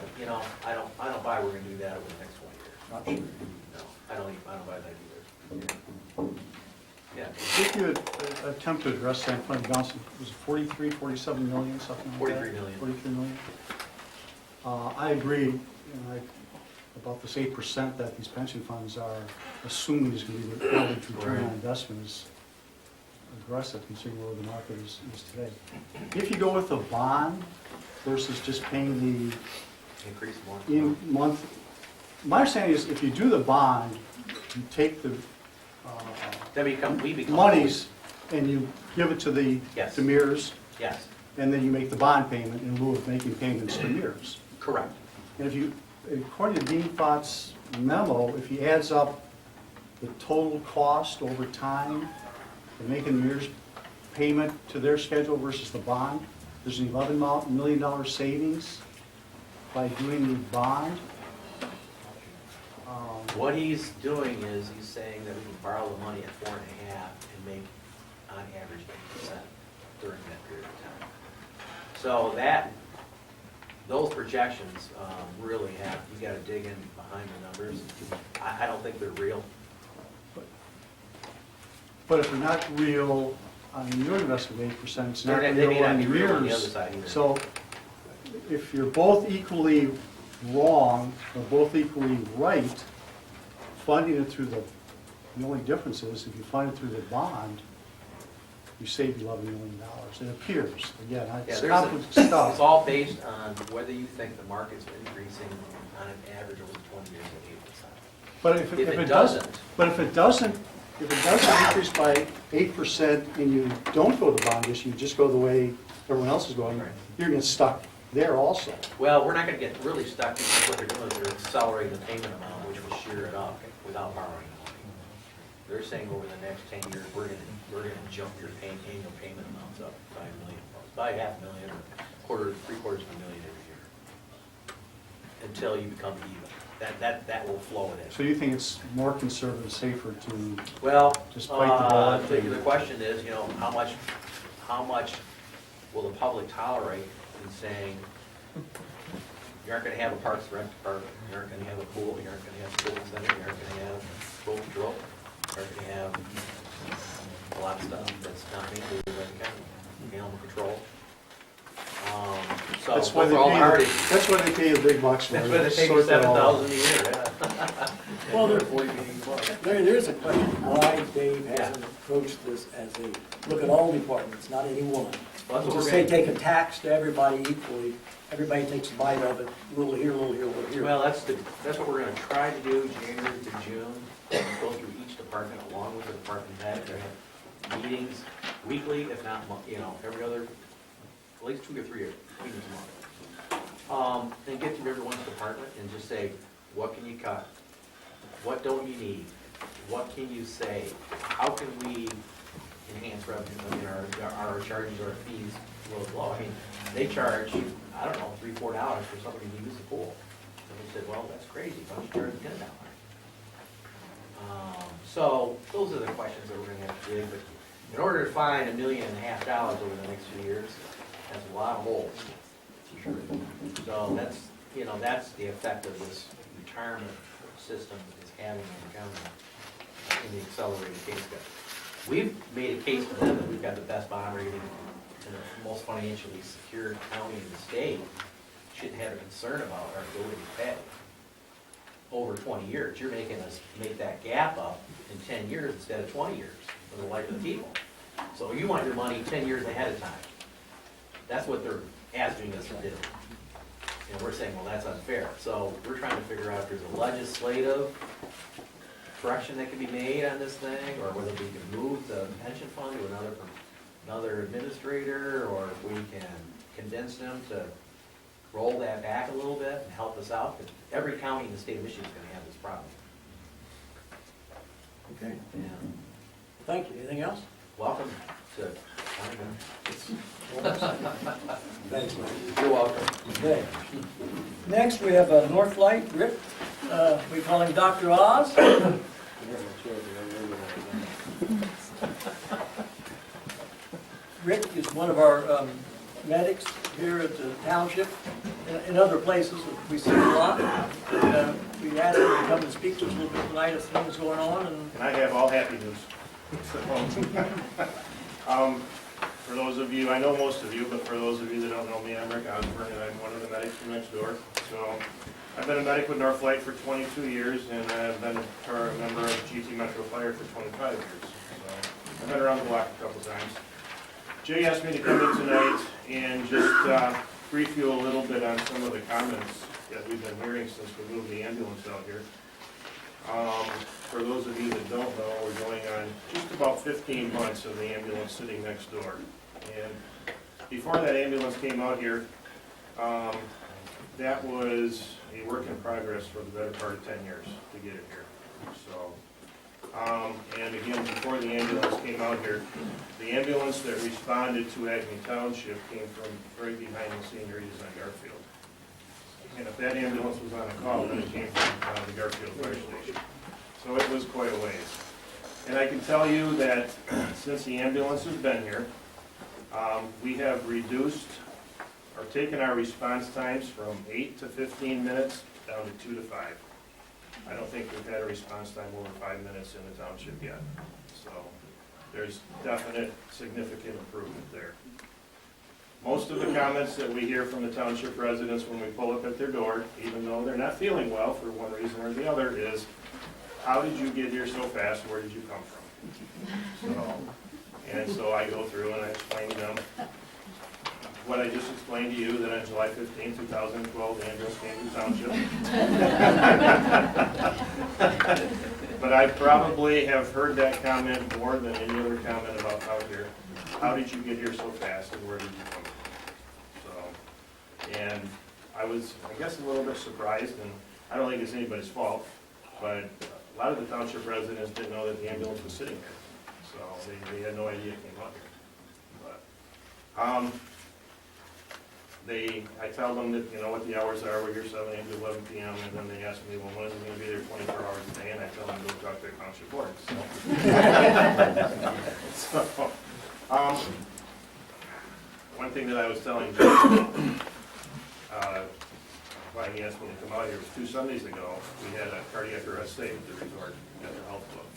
I don't buy we're going to do that over the next 20 years. Not sure. No, I don't buy that either. Yeah. If you would attempt to address that fund balance, was it 43, 47 million, something like that? 43 million. 43 million. I agree about this 8% that these pension funds are assuming is going to be the average return on investment is aggressive considering where the market is today. If you go with a bond versus just paying the Increase more. month my understanding is if you do the bond, you take the Then we become. monies and you give it to the, Yes. to Mears, Yes, and then you make the bond payment in lieu of making payments to Mears. correct. And if you, according to Dean Fott's memo, if he adds up the total cost over time of making Mears payment to their schedule versus the bond, there's an $11 million savings by doing the bond. What he's doing is, he's saying that we can borrow the money at 4.5 and make, on average, 8% during that period of time. So those projections really have, you gotta dig in behind the numbers. I don't think they're real. But if they're not real on your investment of 8%, it's not They may real not on be real on the yours. other side either. So if you're both equally wrong, or both equally right, funding it through the only difference is if you fund it through the bond, you save $11 million. It appears, again, Yeah, it's there's complicated it's stuff. all based on whether you think the market's increasing on an average over 20 years at 8%. But if it doesn't, but if it doesn't increase by 8% and you don't go the bond issue, you just go the way everyone else is going, Right. you're gonna get stuck there also. Well, we're not gonna get really stuck because what they're doing is they're accelerating the payment amount, which will shear it up without borrowing the money. They're saying over the next 10 years, we're gonna jump your annual payment amounts up by $1 million, by $500,000 or $750,000 every year, until you become even. That will flow it in. So you think it's more conservative, safer to Well, just bite the bullet? the question is, how much will the public tolerate in saying, you aren't gonna have a parks rec department, you aren't gonna have a pool, you aren't gonna have a school center, you aren't gonna have road patrol, you aren't gonna have a lot of stuff that's not included by the county, animal control. So, That's why they for all the hard pay, issues. that's why they pay the big bucks for it. That's why they pay me Sort that all out. $7,000 a year, yeah. Well, there- 40 meetings a month. There is a question why Dave hasn't approached this as a, look at all departments, not any one. Well, that's what Just we're say gonna- take a tax to everybody equally, everybody takes a bite of it, a little here, a little here, a little here. Well, that's what we're gonna try to do, January to June, go through each department along with the department head, they're gonna have meetings weekly, if not, every other, at least 2 or 3 meetings a month. And get through everyone's department and just say, what can you cut? What don't you need? What can you save? How can we enhance revenue? I mean, our charges, our fees will low. I mean, they charge, I don't know, $3, $4 for somebody to use the pool. And we said, well, that's crazy, why don't you charge $10? So those are the questions that we're gonna have to dig, but in order to find $1.5 million over the next few years, that's a lot of holes, for sure. So that's the effect of this retirement system is having on the county in the accelerated case study. We've made a case to them that we've got the best bond rating and the most financially secure county in the state. Shouldn't have a concern about our ability to pay. Over 20 years, you're making us make that gap up in 10 years instead of 20 years for the life of the people. So you want your money 10 years ahead of time. That's what they're asking us to do. And we're saying, well, that's unfair. So we're trying to figure out if there's a legislative correction that can be made on this thing, or whether we can move the pension fund to another administrator, or if we can convince them to roll that back a little bit and help us out. Because every county in the state of Michigan is going to have this problem. Okay, And thank you. Anything else? welcome to. Thanks, Mike. You're welcome. Okay. Next, we have Northlight, Rick. We call him Dr. Oz. Rick is one of our medics here at the township. In other places, we see a lot. And, we asked him to come and speak to us a little bit tonight of things going on. And And I have all happy news. For those of you, I know most of you, but for those of you that don't know me, I'm Rick Osborne, and I'm one of the medics from next door. So I've been a medic with Northlight for 22 years, and I've been a member of GT Metro Fire for 25 years. So I've been around the block a couple times. Jay asked me to come in tonight and just brief you a little bit on some of the comments that we've been hearing since we moved the ambulance out here. For those of you that don't know, we're going on just about 15 months of the ambulance sitting next door. And before that ambulance came out here, that was a work in progress for the better part of 10 years to get it here. So, and again, before the ambulance came out here, the ambulance that responded to Acme Township came from right behind the seniorities on Garfield. And if that ambulance was on a call, then it came from the Garfield Fire Station. So it was quite a ways. And I can tell you that since the ambulance has been here, we have reduced or taken our response times from 8 to 15 minutes down to 2 to 5. I don't think we've had a response time over 5 minutes in the township yet. So there's definite significant improvement there. Most of the comments that we hear from the township residents when we pull up at their door, even though they're not feeling well for one reason or the other, is, how did you get here so fast? Where did you come from? So I go through and I explain to them what I just explained to you, that on July 15, 2012, the ambulance came to township. But I probably have heard that comment more than any other comment about out here. How did you get here so fast and where did you come from? So, and I was, I guess, a little bit surprised, and I don't think it's anybody's fault, but a lot of the township residents didn't know that the ambulance was sitting there. So they had no idea it came out here. But, I tell them that, you know, what the hours are, we're here 7 a.m. to 11 p.m., and then they ask me, well, when is it going to be there 24 hours a day, and I tell them to go talk to their township board. So, one thing that I was telling Jim, why he asked me to come out here was 2 Sundays ago, we had a cardiac arrest stay at the resort at the health club,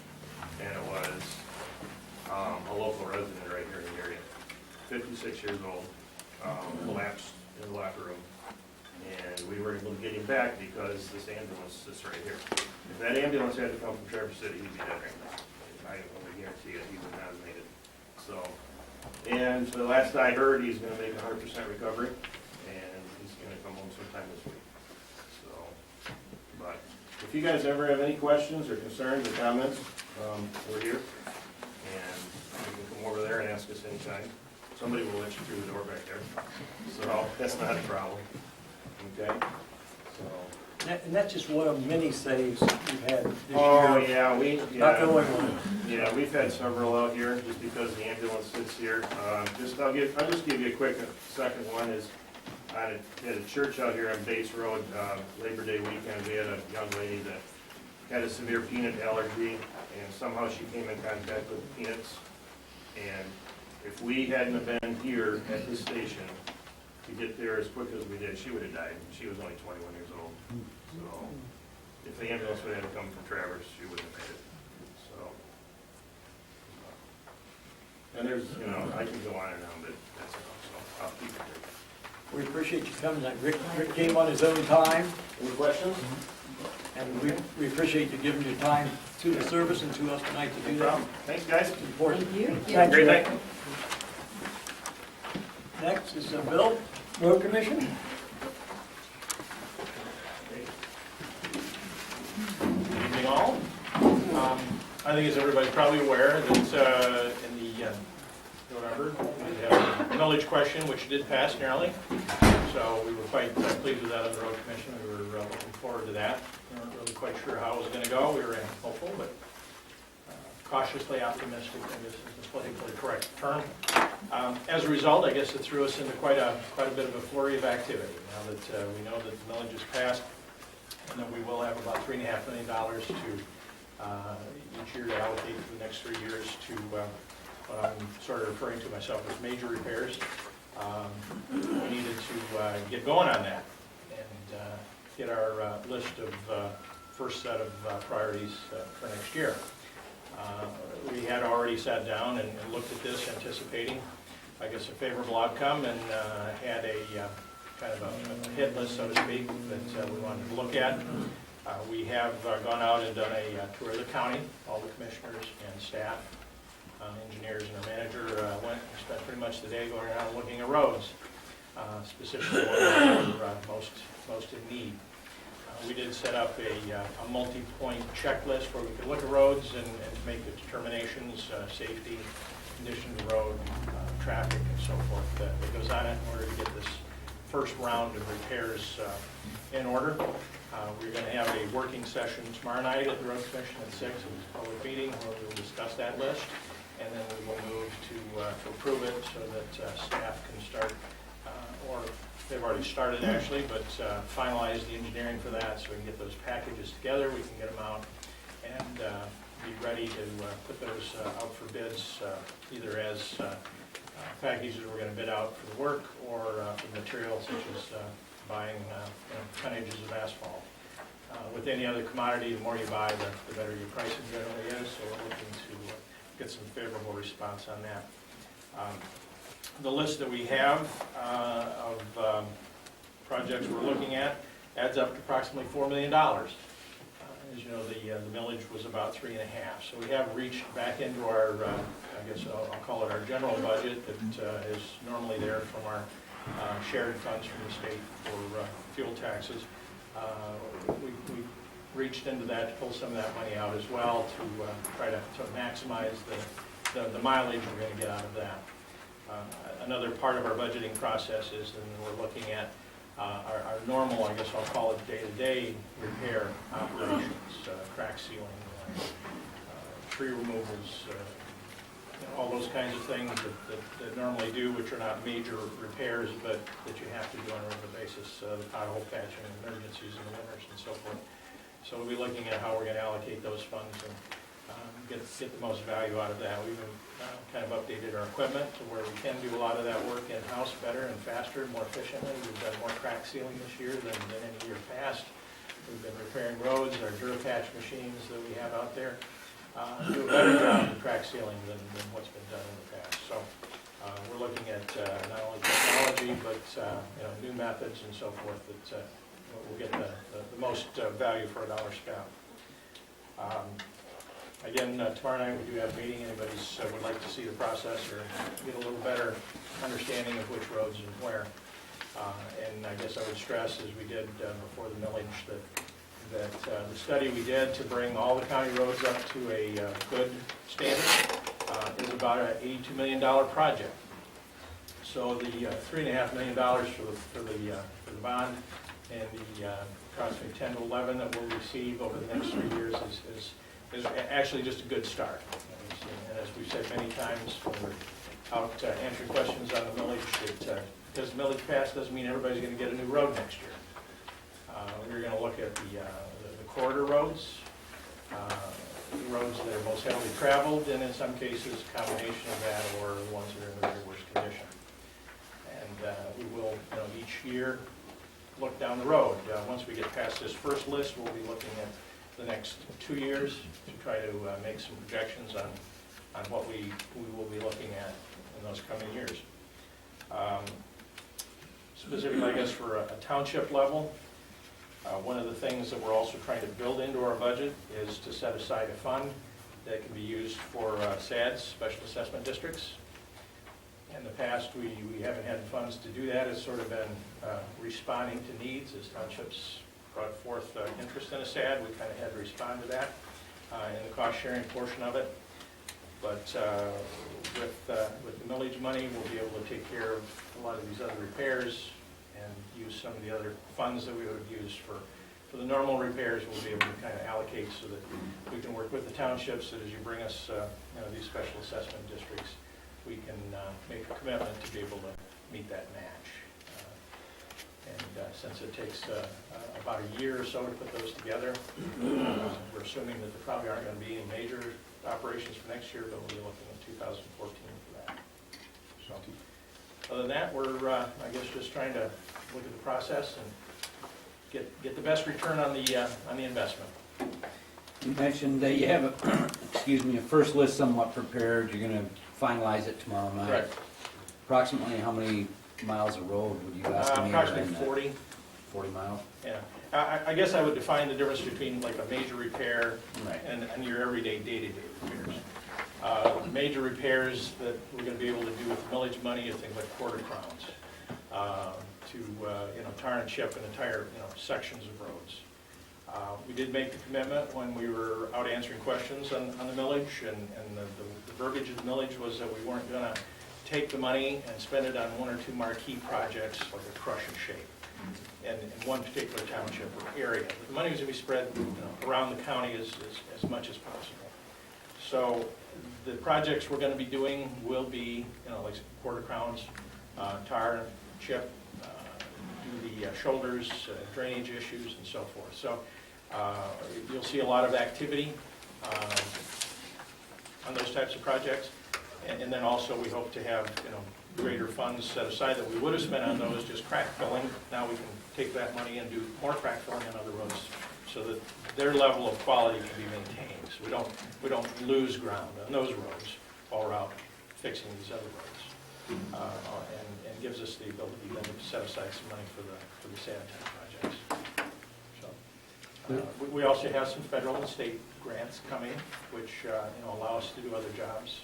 and it was a local resident right here in the area, 56 years old. Collapsed in the locker room, and we were able to get him back because this ambulance sits right here. If that ambulance had to come from Traverse City, he'd be dead right now. I guarantee it, he would not have made it. So, and the last I heard, he's going to make 100% recovery, and he's going to come home sometime this week. So, but if you guys ever have any questions or concerns or comments, we're here, and you can come over there and ask us anytime. Somebody will let you through the door back there, so that's not a problem, okay? So. And that's just one of many saves we've had this year. Oh, yeah, Not the only one. Yeah, we've had several out here, just because the ambulance sits here. I'll just give you a quick second one, is at a church out here on Bates Road, Labor Day weekend, we had a young lady that had a severe peanut allergy, and somehow she came in contact with peanuts, and if we hadn't have been here at this station to get there as quick as we did, she would have died. She was only 21 years old. So if the ambulance would have had to come from Traverse, she wouldn't have made it. So, and there's, you know, I can go on and on, but that's enough, so I'll keep it brief. We appreciate you coming tonight. Rick came on his own time, Any questions? and we appreciate you giving your time to the service and to us tonight to do that. Thanks, guys. It's important. Thank you. Thanks, Great Rick. night. Next is the Bill, Road Commission. Good evening all. I think as everybody's probably aware that in the November, we have a millage question which did pass narrowly. So we were quite pleased with that on the Road Commission. We were looking forward to that. We weren't really quite sure how it was going to go. We were hopeful, but cautiously optimistic, I guess is the politically correct term. As a result, I guess it threw us into quite a bit of a flurry of activity. Now that we know that the millage is passed, and that we will have about $3.5 million to each year to allocate for the next 3 years to what I'm sort of referring to myself as major repairs. We needed to get going on that and get our list of first set of priorities for next year. We had already sat down and looked at this, anticipating, I guess, a favorable outcome, and had a kind of a hit list, so to speak, that we wanted to look at. We have gone out and done a tour of the county. All the commissioners and staff, engineers and our manager went and spent pretty much the day going around looking at roads. specifically what are most in need. We did set up a multi-point checklist where we could look at roads and make the determinations, safety, condition of the road, traffic, and so forth that goes on it in order to get this first round of repairs in order. We're going to have a working session tomorrow night at the Road Commission at 6, it's a public meeting where we'll discuss that list, and then we will move to approve it so that staff can start, or they've already started actually, but finalize the engineering for that so we can get those packages together, we can get them out, and be ready to put those out for bids, either as packages we're going to bid out for the work or for materials such as buying tonnages of asphalt. With any other commodity, the more you buy, the better your pricing generally is, so we're looking to get some favorable response on that. The list that we have of projects we're looking at adds up to approximately $4 million. As you know, the millage was about 3.5, so we have reached back into our, I guess I'll call it our general budget that is normally there from our shared funds from the state for fuel taxes. We reached into that to pull some of that money out as well to try to maximize the mileage we're going to get out of that. Another part of our budgeting process is, and we're looking at our normal, I guess I'll call it day-to-day repair operations, crack sealing, tree removals, all those kinds of things that normally do, which are not major repairs, but that you have to do on a regular basis, the pothole patching, emergencies in the winters and so forth. So we'll be looking at how we're going to allocate those funds and get the most value out of that. We've been kind of updated our equipment to where we can do a lot of that work in-house better and faster and more efficiently. We've done more crack sealing this year than any year past. We've been repairing roads, our Durapatch machines that we have out there do a better job of crack sealing than what's been done in the past. So we're looking at not only technology, but new methods and so forth that will get the most value for a dollar spent. Again, tomorrow night we do have a meeting. Anybody would like to see the process or get a little better understanding of which roads and where. And I guess I would stress, as we did before the millage, that the study we did to bring all the county roads up to a good standard is about an $82 million project. So the $3.5 million for the bond and the approximately 10 to 11 that we'll receive over the next 3 years is actually just a good start. And as we've said many times when we're out answering questions on the millage, that because the millage passed doesn't mean everybody's going to get a new road next year. We're going to look at the corridor roads, the roads that are most heavily traveled, and in some cases, a combination of that or the ones that are in the very worst condition. And we will, each year, look down the road. Once we get past this first list, we'll be looking at the next 2 years to try to make some projections on what we will be looking at in those coming years. Specifically, I guess, for a township level, one of the things that we're also trying to build into our budget is to set aside a fund that can be used for SADs, special assessment districts. In the past, we haven't had funds to do that. It's sort of been responding to needs as townships brought forth interest in a SAD. We kind of had to respond to that in the cost-sharing portion of it. But with the millage money, we'll be able to take care of a lot of these other repairs and use some of the other funds that we would have used for the normal repairs. We'll be able to kind of allocate so that we can work with the townships that as you bring us these special assessment districts, we can make a commitment to be able to meet that match. And since it takes about a year or so to put those together, we're assuming that there probably aren't going to be any major operations for next year, but we'll be looking at 2014 for that. So, other than that, we're, I guess, just trying to look at the process and get the best return on the investment. You mentioned that you have a first list somewhat prepared. You're going to finalize it tomorrow night. Right. Approximately how many miles of road would you estimate? Approximately 40. 40 miles? Yeah. I guess I would define the difference between like a major repair and your everyday day-to-day repairs. Major repairs that we're going to be able to do with millage money are things like quarter crowns. to, tar and chip and entire, sections of roads. We did make the commitment when we were out answering questions on the millage, and the verbiage of the millage was that we weren't gonna take the money and spend it on one or two marquee projects like a crush and shape in one particular township or area. The money was gonna be spread, around the county as much as possible. So the projects we're gonna be doing will be, like quarter crowns, tar, chip, do the shoulders, drainage issues, and so forth. So you'll see a lot of activity on those types of projects. And then also, we hope to have, greater funds set aside that we would have spent on those, just crack filling. Now we can take that money and do more crack filling on other roads so that their level of quality can be maintained. So we don't lose ground on those roads while we're out fixing these other roads. And gives us the ability then to set aside some money for the sanitary projects. So we also have some federal and state grants coming, which allow us to do other jobs.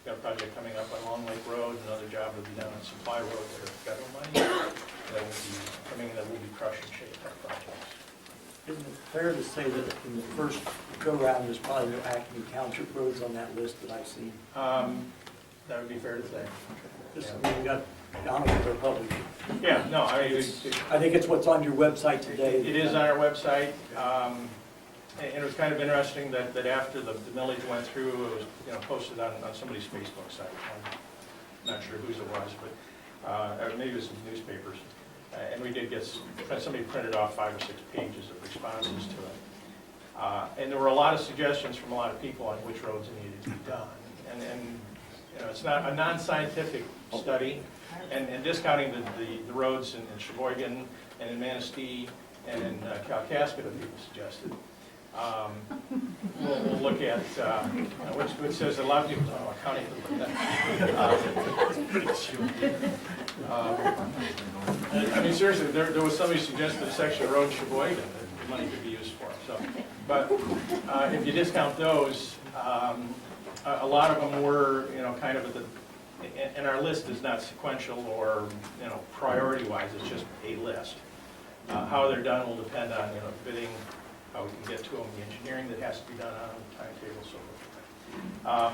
We've got a project coming up on Long Lake Road, another job will be down on Supply Road, where federal money that will be coming in, that will be crush and shape type projects. Isn't it fair to say that in the first go-round, there's probably no Acme Township roads on that list that I've seen? That would be fair to say. Just, I mean, we got honest with our public. Yeah, no, I mean, I think it's what's on your website today. it is on our website. And it was kind of interesting that after the millage went through, it was posted on somebody's Facebook site. I'm not sure whose it was, but or maybe it was some newspapers. And we did get, somebody printed off 5 or 6 pages of responses to it. And there were a lot of suggestions from a lot of people on which roads needed to be done. And it's not a non-scientific study, and discounting the roads in Sheboygan and in Manistee and in Kalkaska that people suggested. We'll look at, which says a lot of people don't know what county to look at. I mean, seriously, there was somebody suggested a section of road in Sheboygan that the money could be used for. So, but if you discount those, a lot of them were, kind of at the, and our list is not sequential or, priority-wise, it's just a list. How they're done will depend on, bidding, how we can get to them, the engineering that has to be done on them, timetable, so forth.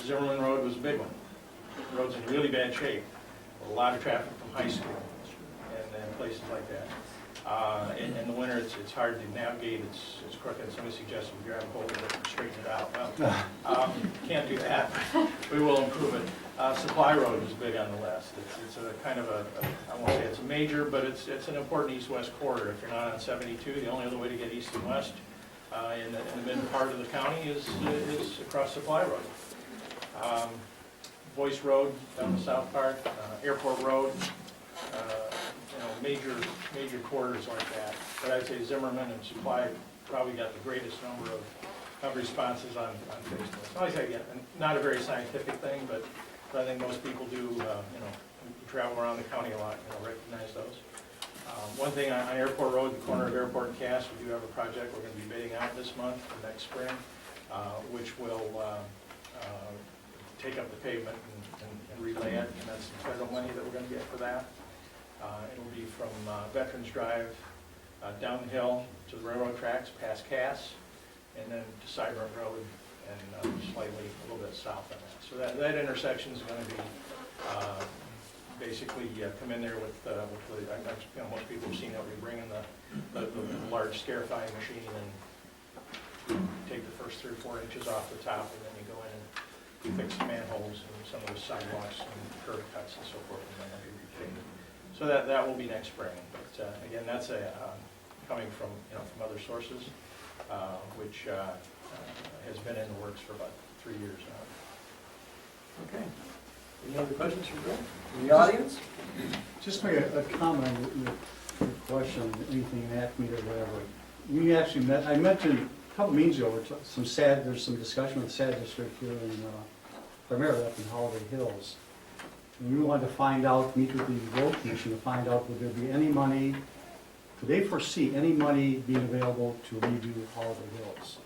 Zimmerman Road was a big one. The road's in really bad shape. A lot of traffic from high school and places like that. In the winter, it's hard to navigate. It's crooked. Somebody suggested we grab a hold of it and straighten it out. Well, can't do that. We will improve it. Supply Road was big on the list. It's a kind of I won't say it's a major, but it's an important east-west corridor. If you're not on 72, the only other way to get east and west in the mid part of the county is across Supply Road. Voice Road down the south part, Airport Road, major corridors like that. But I'd say Zimmerman and Supply probably got the greatest number of responses on Facebook. So like I say, again, not a very scientific thing, but I think most people do, who travel around the county a lot, recognize those. One thing on Airport Road, the corner of Airport and Cass, we do have a project we're going to be bidding out this month, or next spring, which will take up the pavement and relay it, and that's some federal money that we're going to get for that. It'll be from Veterans Drive down the hill to the railroad tracks, past Cass, and then to Cyber Road, and slightly a little bit south of that. So that intersection is going to be basically come in there with most people have seen that we bring in the large scarifying machine and take the first 3 or 4 inches off the top, and then you go in and you fix the manholes and some of the sidewalks and curb cuts and so forth, and then they'll be repaved. So that will be next spring. But again, that's coming from other sources, which has been in the works for about 3 years now. Okay. Any other questions from the audience? Just make a comment on your question, anything in Acme or whatever. We actually met, I mentioned a couple meetings ago, there's some discussion with the SAD district here in, primarily up in Holiday Hills. And we wanted to find out, meet with the road commission to find out would there be any money, could they foresee any money being available to redo Holiday Hills?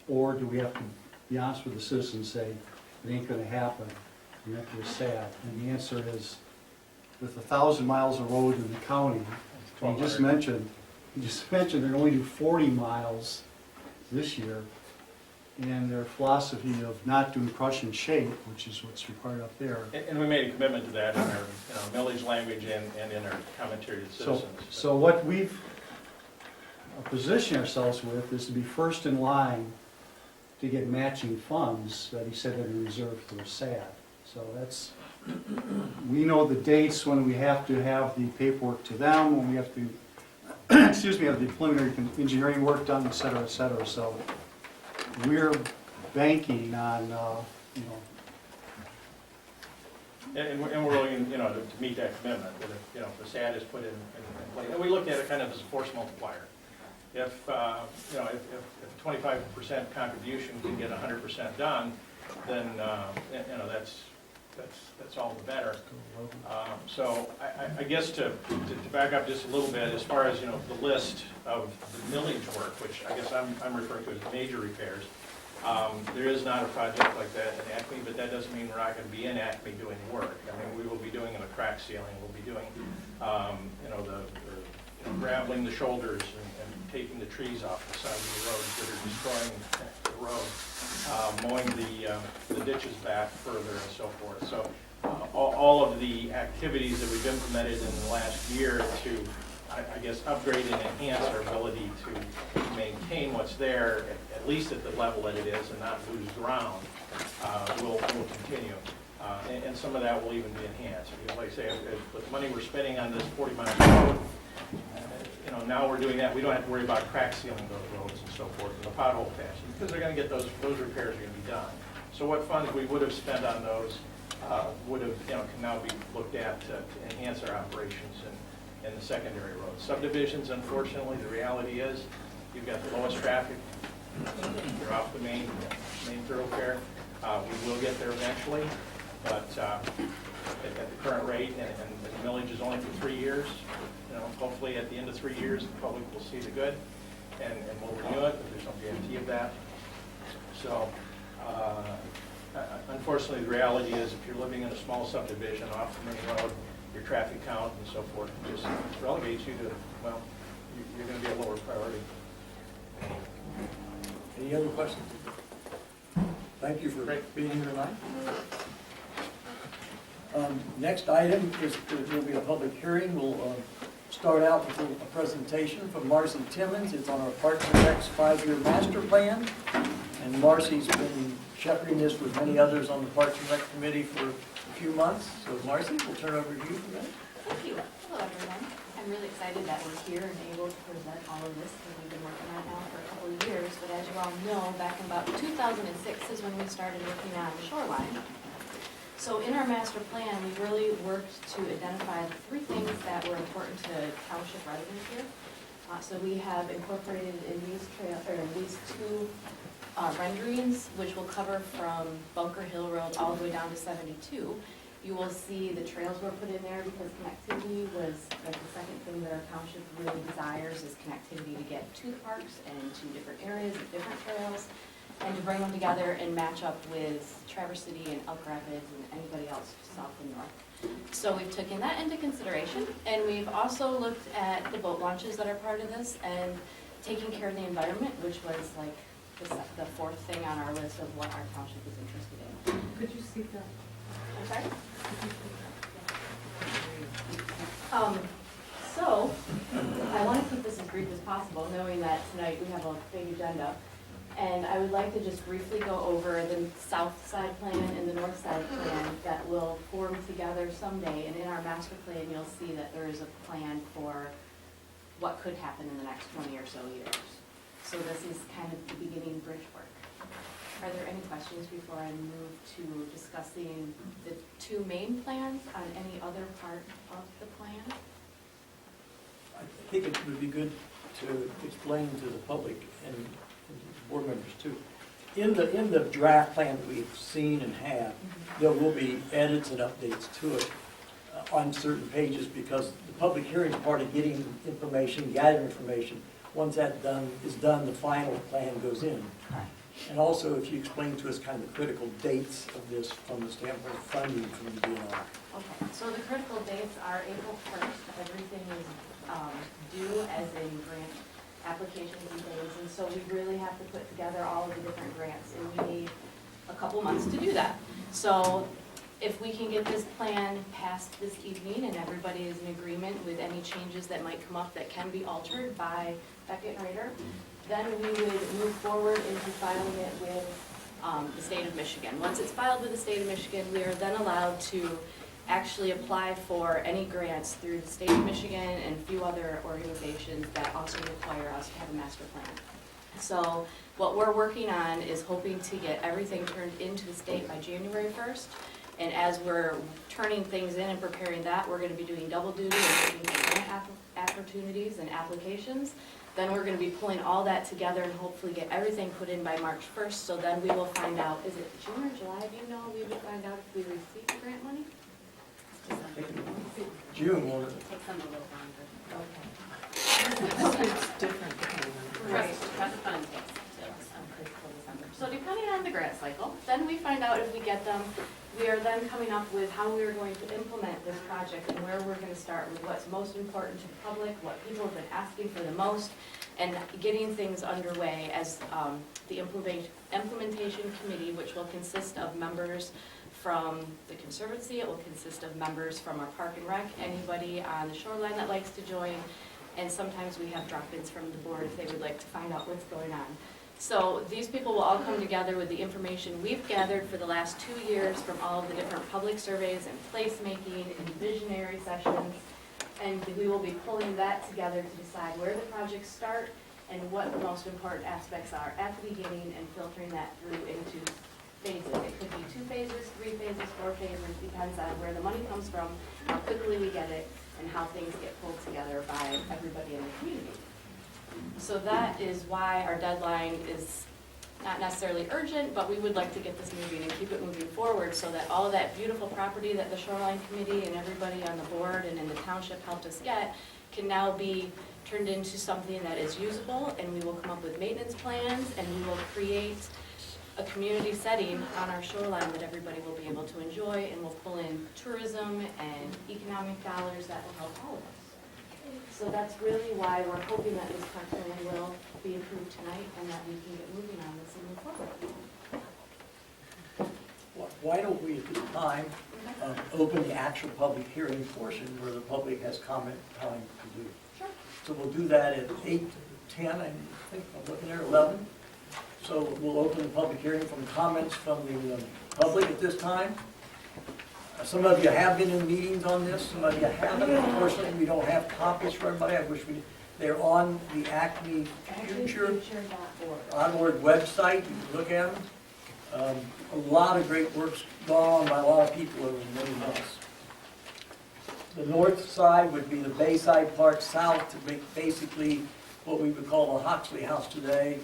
Or do we have to be honest with the citizens and say, it ain't gonna happen, you have to be sad? And the answer is, with 1,000 miles of road in the county. And you just mentioned they're going to only do 40 miles this year. And their philosophy of not doing crush and shape, which is what's required up there. And we made a commitment to that in our, millage language and in our commentary to citizens. So what we've positioned ourselves with is to be first in line to get matching funds that he said had reserved for the SAD. So that's, we know the dates when we have to have the paperwork to them, when we have to, excuse me, have the preliminary engineering work done, et cetera, et cetera. So we're banking on, And we're willing, to meet that commitment, that if the SAD is put in place. And we look at it kind of as a force multiplier. If, if a 25% contribution can get 100% done, then, that's all the better. So I guess to back up just a little bit, as far as, the list of the millage work, which I guess I'm referring to as major repairs, there is not a project like that in Acme, but that doesn't mean we're not going to be in Acme doing work. I mean, we will be doing a crack sealing, we'll be doing, graveling the shoulders and taking the trees off the side of the roads that are destroying the road, mowing the ditches back further and so forth. So all of the activities that we've implemented in the last year to, I guess, upgrade and enhance our ability to maintain what's there, at least at the level that it is, and not lose ground, will continue. And some of that will even be enhanced. Because like I say, with the money we're spending on this 40-mile road, now we're doing that. We don't have to worry about crack sealing those roads and so forth, and the pothole patching, because they're going to get those repairs are going to be done. So what funds we would have spent on those would have, can now be looked at to enhance our operations in the secondary roads. Subdivisions, unfortunately, the reality is you've got the lowest traffic. You're off the main thoroughfare. We will get there eventually, but at the current rate, and the millage is only for 3 years. Hopefully at the end of 3 years, the public will see the good, and we'll renew it, but there's no guarantee of that. So, unfortunately, the reality is if you're living in a small subdivision off the main road, your traffic count and so forth just relegates you to, well, you're going to be a lower priority. Any other questions? Thank you for being here tonight. Next item is, there will be a public hearing. We'll start out with a presentation from Marcy Timmons. It's on our Parks and Rec's 5-year master plan. And Marcy's been shepherding this with many others on the Parks and Rec Committee for a few months. So Marcy, we'll turn over to you for that. Thank you. Hello, everyone. I'm really excited that we're here and able to present all of this, because we've been working on it now for a couple of years. But as you all know, back in about 2006 is when we started working on the shoreline. So in our master plan, we really worked to identify the 3 things that were important to township residents here. So we have incorporated in these 2 renderings, which will cover from Bunker Hill Road all the way down to 72. You will see the trails were put in there because connectivity was like the second thing that our township really desires, is connectivity to get to the parks and to different areas of different trails, and to bring them together and match up with Traverse City and Elk Rapids and anybody else south and north. So we've taken that into consideration, and we've also looked at the boat launches that are part of this and taking care of the environment, which was like the 4th thing on our list of what our township is interested in. Could you speak up? I'm sorry? So, I want to keep this as brief as possible, knowing that tonight we have a big agenda. And I would like to just briefly go over the south side plan and the north side plan that will form together someday. And in our master plan, you'll see that there is a plan for what could happen in the next 20 or so years. So this is kind of the beginning bridge work. Are there any questions before I move to discussing the 2 main plans on any other part of the plan? I think it would be good to explain to the public and board members too. In the draft plan that we've seen and have, there will be edits and updates to it on certain pages, because the public hearing is part of getting information, gathering information. Once that is done, the final plan goes in. And also, if you explain to us kind of the critical dates of this from the standpoint of funding from the DNR. Okay, so the critical dates are April 1st. Everything is due as in grant applications and things. And so we really have to put together all of the different grants, and we need a couple months to do that. So if we can get this plan passed this evening and everybody is in agreement with any changes that might come up that can be altered by Beckett and Rader, then we would move forward into filing it with the state of Michigan. Once it's filed with the state of Michigan, we are then allowed to actually apply for any grants through the state of Michigan and a few other organizations that also require us to have a master plan. So what we're working on is hoping to get everything turned into the state by January 1st. And as we're turning things in and preparing that, we're going to be doing double duty and looking for grant opportunities and applications. Then we're going to be pulling all that together and hopefully get everything put in by March 1st. So then we will find out, is it June or July, do you know, we would find out if we received the grant money? June, or Takes them a little longer. Okay. It's different depending on the Right, trust fund takes till fiscal December. So depending on the grant cycle, then we find out if we get them. We are then coming up with how we are going to implement this project and where we're going to start with what's most important to the public, what people have been asking for the most, and getting things underway as the implementation committee, which will consist of members from the Conservancy. It will consist of members from our Park and Rec, anybody on the shoreline that likes to join, and sometimes we have drop-ins from the board if they would like to find out what's going on. So these people will all come together with the information we've gathered for the last 2 years from all of the different public surveys and placemaking and visionary sessions, and we will be pulling that together to decide where the projects start and what the most important aspects are at the beginning and filtering that through into phases. It could be 2 phases, 3 phases, 4 phases, depends on where the money comes from, how quickly we get it, and how things get pulled together by everybody in the community. So that is why our deadline is not necessarily urgent, but we would like to get this moving and keep it moving forward so that all of that beautiful property that the Shoreline Committee and everybody on the board and in the township helped us get can now be turned into something that is usable, and we will come up with maintenance plans, and we will create a community setting on our shoreline that everybody will be able to enjoy, and we'll pull in tourism and economic dollars that will help all of us. So that's really why we're hoping that this park plan will be approved tonight and that we can get moving on this and move forward. why don't we at this time open the actual public hearing portion where the public has comment time to do. Sure. So we'll do that at 8:10, I think, I'm looking there, 11. So we'll open the public hearing from comments from the public at this time. Some of you have been in meetings on this, some of you haven't. Unfortunately, we don't have copies for everybody. I wish they're on the Acme Future.org website. You can look at them. A lot of great work's gone on by a lot of people over many months. The north side would be the Bayside Park, south to make basically what we would call the Hoxley House today,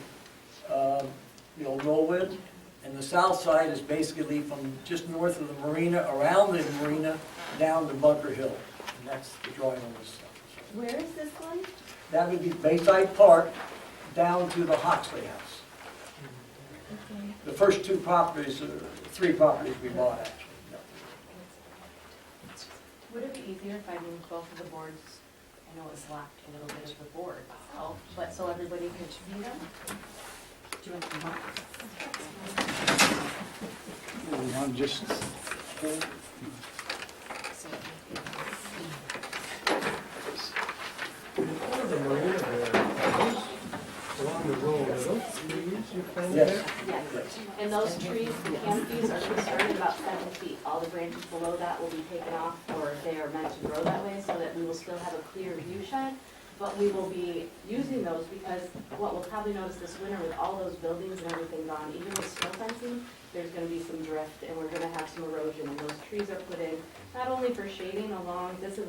the old Knollwood. And the south side is basically from just north of the marina, around the marina, down to Bunker Hill. And that's the drawing on this side. Where is this one? That would be Bayside Park down to the Hoxley House. The first two properties, 3 properties we bought actually. Would it be easier if I moved both of the boards? I know it's locked a little bit of the board itself, but so everybody could see them? Do you want to come up? We want to just hold. The marina there, along the road, are those trees you planted Yes. there? Yes. And those trees, the canopies are conserved about 7 feet. All the branches below that will be taken off, or they are meant to grow that way so that we will still have a clear view shed. But we will be using those because what we'll probably notice this winter with all those buildings and everything gone, even with snow fencing, there's going to be some drift and we're going to have some erosion. And those trees are put in not only for shading along, this is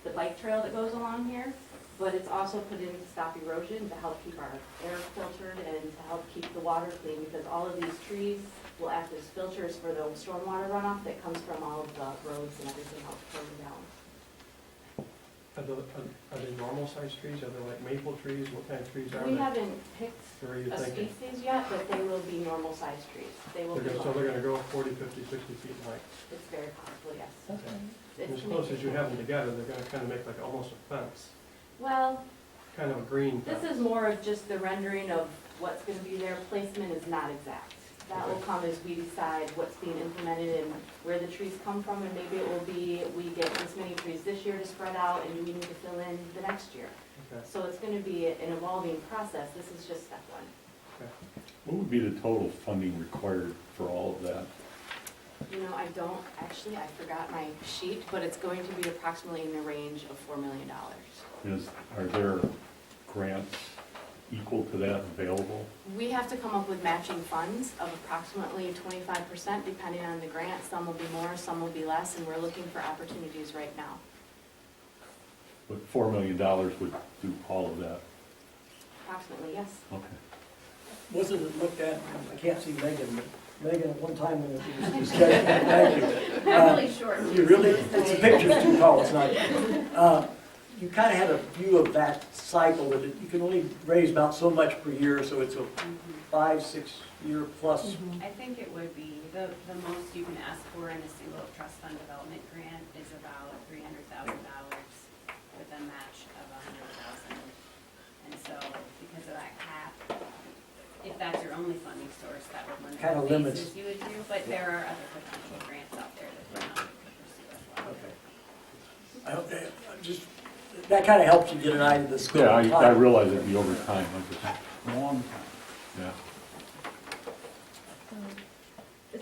the bike trail that goes along here, but it's also put in to stop erosion, to help keep our air filtered and to help keep the water clean, because all of these trees will act as filters for the stormwater runoff that comes from all of the roads and everything else pouring down. Are they normal sized trees? Are they like maple trees? What kind of trees are We they? haven't picked Or are you a thinking? species yet, but they will be normal sized trees. They will be, So they're gonna go 40, 50, 60 feet in height. it's very possible, yes. Okay. It's As close as you have them together, they're gonna kind of make like almost a fence, Well, kind of a green fence. this is more of just the rendering of what's gonna be there. Placement is not exact. That will come as we decide what's being implemented and where the trees come from, and maybe it will be, we get this many trees this year to spread out, and we need to fill in the next year. Okay. So it's gonna be an evolving process. This is just step one. What would be the total funding required for all of that? You know, I don't, actually, I forgot my sheet, but it's going to be approximately in the range of $4 million. Are there grants equal to that available? We have to come up with matching funds of approximately 25%, depending on the grant. Some will be more, some will be less, and we're looking for opportunities right now. But $4 million would do all of that? Approximately, yes. Okay. Wasn't it looked at, I can't see Megan, but Megan, at one time when it was discussed, thank you. I'm really short. You really, it's the pictures too, Paul, it's not. You kind of had a view of that cycle, that you can only raise about so much per year, so it's a 5-6 year plus. I think it would be, the most you can ask for in a single trust fund development grant is about $300,000 with a match of $100,000. And so, because of that cap, if that's your only funding source, that would limit Kind of the limits. phases you would do, but there are other potential grants out there that the county could pursue as well. Okay. I hope that, that kind of helps you get an idea of the scope. Yeah, of I time. realize it'd be over time, I just, Long time. yeah.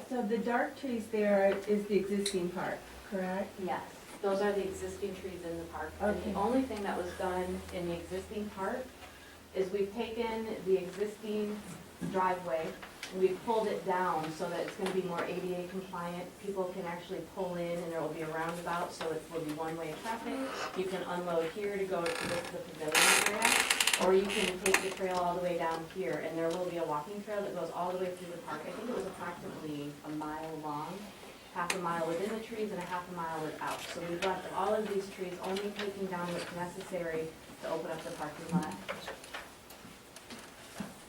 So the dark trees there is the existing park, correct? Yes, those are the existing trees in the park. And Okay. the only thing that was done in the existing park is we've taken the existing driveway and we've pulled it down so that it's gonna be more ADA compliant. People can actually pull in and there will be a roundabout, so it will be one-way traffic. You can unload here to go to the pavilion area, or you can take the trail all the way down here, and there will be a walking trail that goes all the way through the park. I think it was approximately a mile long, half a mile within the trees and a half a mile without. So we've left all of these trees, only taking down what's necessary to open up the parking lot.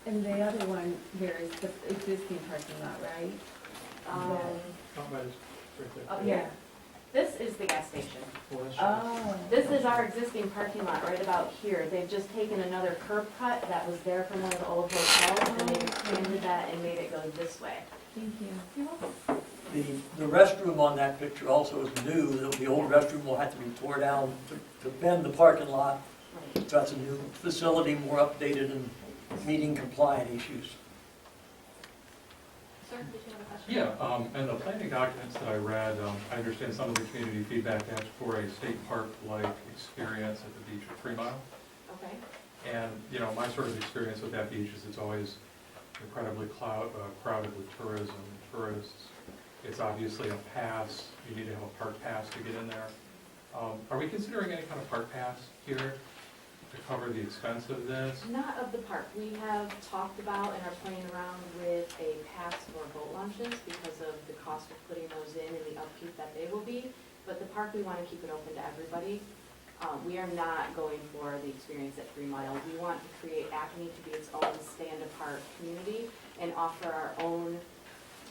And the other one there is the existing parking lot, right? Not by this, right there. Up here. This is the gas station. Well, that's- Oh. This is our existing parking lot right about here. They've just taken another curb cut that was there from one of the old hotels, and they've expanded that and made it go this way. Thank you. You're welcome. The restroom on that picture also is new. The old restroom will have to be tore down to bend the parking lot. So that's a new facility, more updated and meeting compliant issues. Sir, did you have a question? Yeah, and the planning documents that I read, I understand some of the community feedback asked for a state park-like experience at the beach at 3 Mile. Okay. And, you know, my sort of experience with that beach is it's always incredibly crowded with tourism and tourists. It's obviously a pass, you need to have a park pass to get in there. Are we considering any kind of park pass here to cover the expense of this? Not of the park. We have talked about and are playing around with a pass for boat launches because of the cost of putting those in and the upkeep that they will be. But the park, we want to keep it open to everybody. We are not going for the experience at 3 Mile. We want to create Acme to be its own stand-apart community and offer our own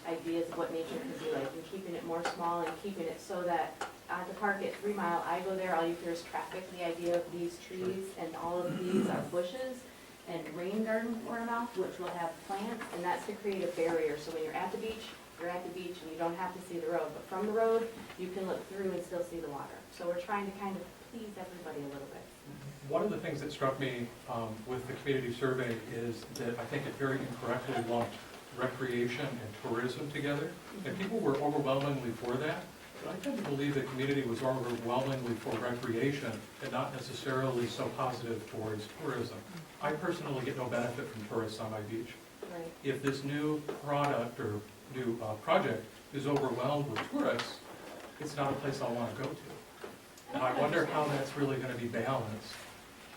ideas of what nature can be like, and keeping it more small and keeping it so that at the park at 3 Mile, I go there, all you hear is traffic. The idea of these trees and all of these are bushes and rain garden runoff, which will have plants, and that's to create a barrier. So when you're at the beach and you don't have to see the road. But from the road, you can look through and still see the water. So we're trying to kind of please everybody a little bit. One of the things that struck me with the community survey is that I think it very incorrectly lumped recreation and tourism together, and people were overwhelmingly for that. But I tend to believe the community was overwhelmingly for recreation and not necessarily so positive towards tourism. I personally get no benefit from tourists on my beach. Right. If this new product or new project is overwhelmed with tourists, it's not a place I want to go to. And I wonder how that's really going to be balanced,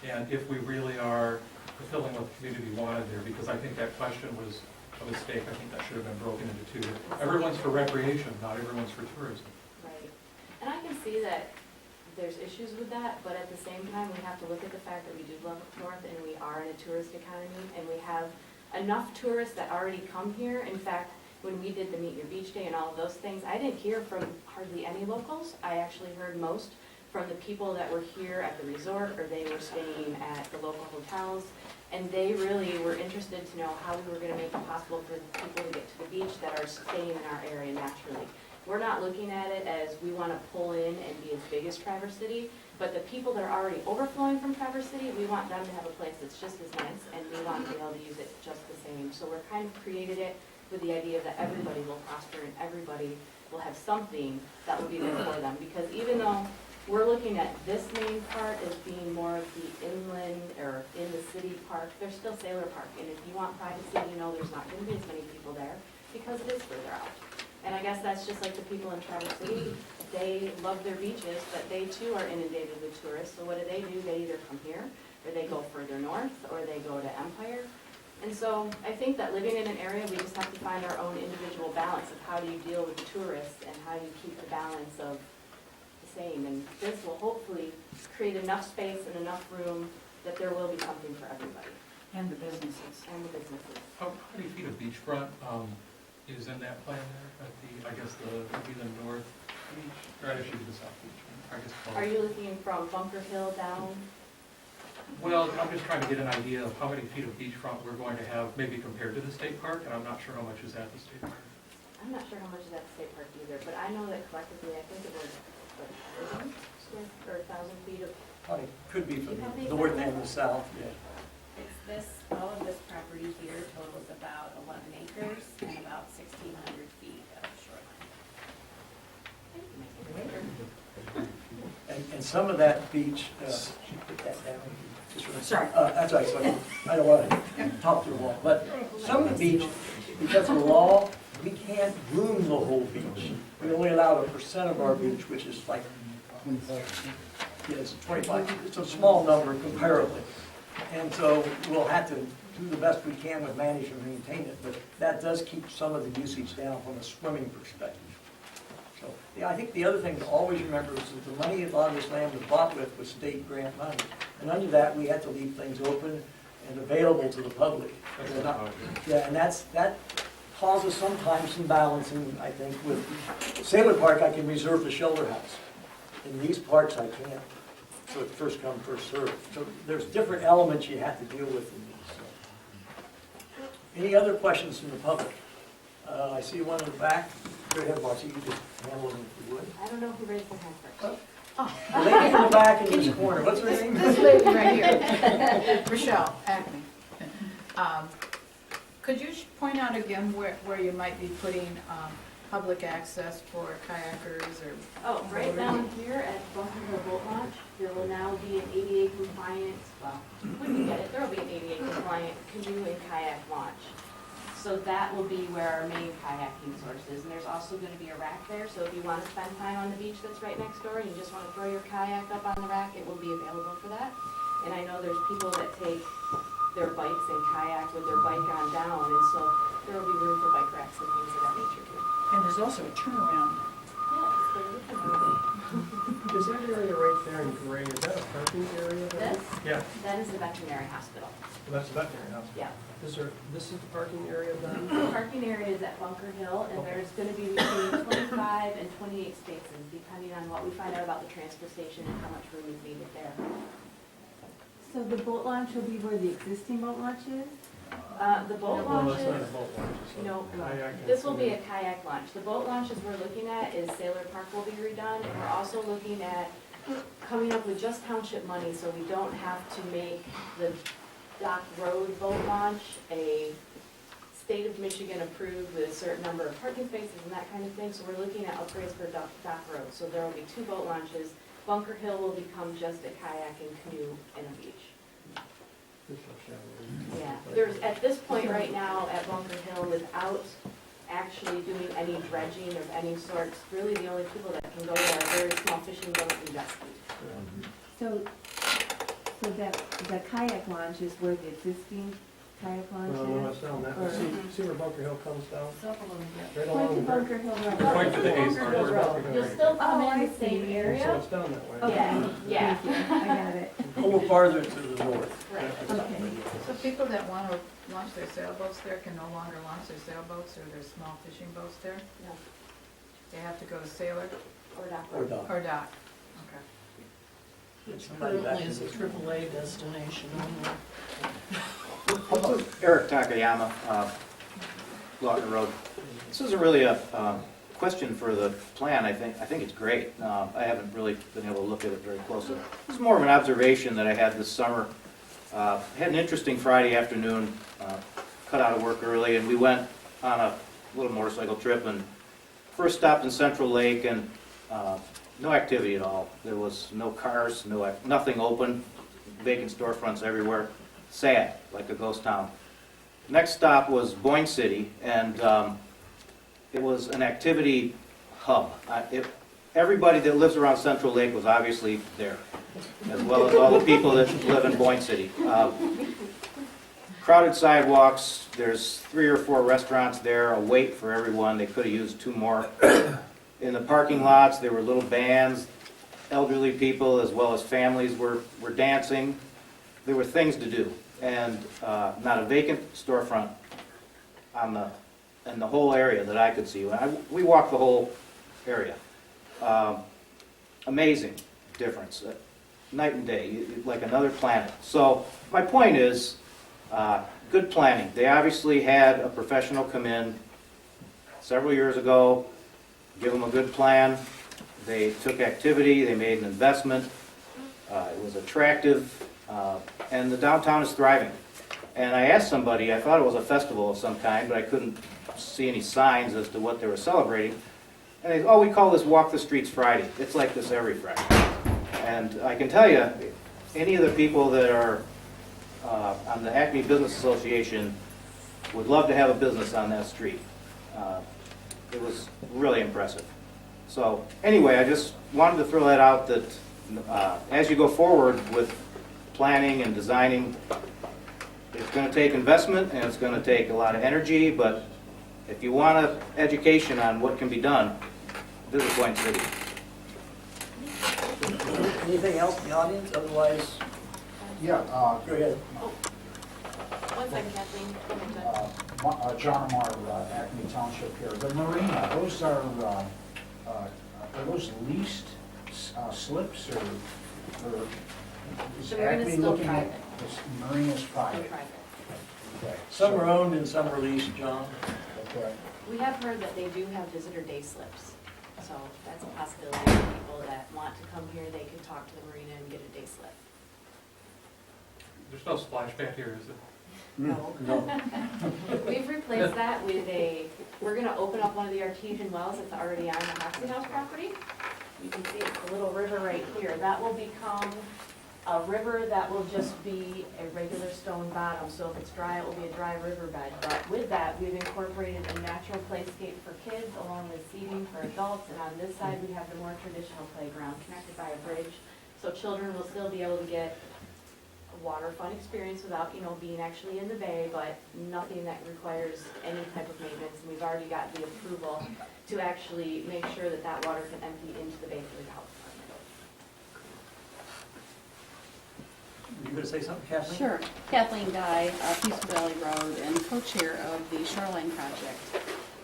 and if we really are fulfilling what the community wanted there, because I think that question was a mistake. I think that should have been broken into two. Everyone's for recreation, not everyone's for tourism. Right. And I can see that there's issues with that, but at the same time, we have to look at the fact that we do love North and we are in a tourist economy and we have enough tourists that already come here. In fact, when we did the Meet Your Beach Day and all of those things, I didn't hear from hardly any locals. I actually heard most from the people that were here at the resort or they were staying at the local hotels. And they really were interested to know how we were gonna make it possible for people to get to the beach that are staying in our area naturally. We're not looking at it as we wanna pull in and be as big as Traverse City, but the people that are already overflowing from Traverse City, we want them to have a place that's just as nice and we want to be able to use it just the same. So we're kind of created it with the idea that everybody will prosper and everybody will have something that will be there for them. Because even though we're looking at this main part as being more of the inland or in the city park, there's still Sailor Park. And if you want privacy, you know there's not gonna be as many people there because it is further out. And I guess that's just like the people in Traverse City. They love their beaches, but they too are inundated with tourists. So what do? They either come here or they go further north or they go to Empire. And so I think that living in an area, we just have to find our own individual balance of how do you deal with the tourists and how do you keep the balance of same, and this will hopefully create enough space and enough room that there will be something for everybody. And the businesses. And the businesses. How many feet of beachfront is in that plan there at the, I guess, would be the north beach, or actually the south beach? I guess both. Are you looking from Bunker Hill down? Well, I'm just trying to get an idea of how many feet of beachfront we're going to have, maybe compared to the state park, and I'm not sure how much is at the state park. I'm not sure how much is at the state park either, but I know that collectively, I think it was, what, 1,000 feet of. Probably could be from You have the these north right and there? the south, yeah. It's this, all of this property here totals about 11 acres and about 1,600 feet of shoreline. And some of that beach, put that down. Just for a Sorry. second. That's right, so I don't want to talk to the wall. But some of the beach, because of the law, we can't room the whole beach. We only allow 1% of our beach, which is like 25%. Yeah, it's 25. It's a small number comparably. And so we'll have to do the best we can with managing and maintain it. But that does keep some of the usage down from a swimming perspective. So, yeah, I think the other thing to always remember is that the money a lot of this land was bought with was state grant money. And under that, we had to leave things open and available to the public. Yeah, and that causes sometimes some balancing, I think, with Sailor Park, I can reserve the shelter house. In these parks, I can't. So it's first come, first served. So there's different elements you have to deal with in these. So. Any other questions from the public? I see one in the back. Go ahead, Marcy, you just handle them if you would. I don't know who raised their hand first. The lady in the back in this corner, what's her name? This lady right here, Michelle, Acme. Could you point out again where you might be putting public access for kayakers or? Oh, right down here at Bunker Hill Boat Launch, there will now be an ADA compliant, well, when you get it, there will be an ADA compliant canoe and kayak launch. So that will be where our main kayaking source is, and there's also gonna be a rack there, so if you wanna spend time on the beach that's right next door, and you just wanna throw your kayak up on the rack, it will be available for that. And I know there's people that take their bikes and kayak with their bike on down, and so there will be room for bike racks and things of that nature too. And there's also a turnaround. Yes, there is a turnaround. Is that area right there in gray, is that a parking area? This, Yeah, that is the veterinary hospital. that's the veterinary hospital. Yeah. This is the parking area then? The parking area is at Bunker Hill, and there's gonna be between 25 and 28 spaces, depending on what we find out about the transfer station and how much room is needed there. So the boat launch will be where the existing boat launch is? The boat launches, no, this will be a kayak launch. The boat launches we're looking at is Sailor Park will be redone, and we're also looking at coming up with just township money, so we don't have to make the Dock Road boat launch a state of Michigan approved with a certain number of parking spaces and that kind of thing. So we're looking at upgrades for Dock Road. So there will be 2 boat launches. Bunker Hill will become just a kayak and canoe and a beach. Yeah, there's, at this point right now at Bunker Hill, without actually doing any dredging of any sort, really the only people that can go there are very small fishing boats and jet skis. So that, the kayak launch is where the existing kayak launch No, here? it's down that, Or- see where Bunker Hill comes down? It's up a little bit. Right Point to along Bunker Hill Road. Point to the east. Bunker Hill Road. You'll still come Oh, I in the same see. area. So it's down that way. Okay. Yeah. Thank you. I got it. A little farther to the north. Right. Okay. So people that want to launch their sailboats there can no longer launch their sailboats or their small fishing boats there? No. They have to go to Sailor Or dock. Or dock. or dock? Okay. It's currently is a AAA destination only. Eric Takayama, Lawton Road. This isn't really a question for the plan. I think it's great. I haven't really been able to look at it very closely. This is more of an observation that I had this summer. I had an interesting Friday afternoon, cut out of work early, and we went on a little motorcycle trip, and first stopped in Central Lake, and no activity at all. There was no cars, nothing open, vacant storefronts everywhere. Sad, like a ghost town. Next stop was Boyne City, and it was an activity hub. Everybody that lives around Central Lake was obviously there, as well as all the people that live in Boyne City. Crowded sidewalks, there's 3 or 4 restaurants there, a wait for everyone. They could have used 2 more. In the parking lots, there were little bands, elderly people as well as families were dancing. There were things to do, and not a vacant storefront in the whole area that I could see. We walked the whole area. Amazing difference, night and day, like another planet. So my point is, good planning. They obviously had a professional come in several years ago, give them a good plan. They took activity, they made an investment. It was attractive, and the downtown is thriving. And I asked somebody, I thought it was a festival of some kind, but I couldn't see any signs as to what they were celebrating. And they, we call this Walk the Streets Friday. It's like this every Friday. And I can tell you, any of the people that are on the Acme Business Association would love to have a business on that street. It was really impressive. So anyway, I just wanted to throw that out that as you go forward with planning and designing, it's going to take investment and it's going to take a lot of energy, but if you want an education on what can be done, visit Boyne City. Anything else in the audience? Otherwise, Yeah, go ahead. One second, Kathleen. John Amar, Acme Township here. The marina, those are those leased slips or is The marina's Acme still looking at? private. The marina's private. Okay. Some are owned and some are leased, John. Okay. We have heard that they do have visitor day slips, so that's a possibility for people that want to come here, they can talk to the marina and get a day slip. There's no splash pad here, is it? No. We've replaced that with we're gonna open up one of the artesian wells that's already on the Hoxie House property. You can see it's a little river right here. That will become a river that will just be a regular stone bottom. So if it's dry, it will be a dry riverbed. But with that, we've incorporated a natural playscape for kids along with seating for adults. And on this side, we have the more traditional playground connected by a bridge. So children will still be able to get a water fun experience without, being actually in the bay, but nothing that requires any type of maintenance. And we've already got the approval to actually make sure that that water can empty into the bay through the health department. You going to say something, Kathleen? Sure. Kathleen Guy, Peaceful Valley Road, and co-chair of the Shoreline Project.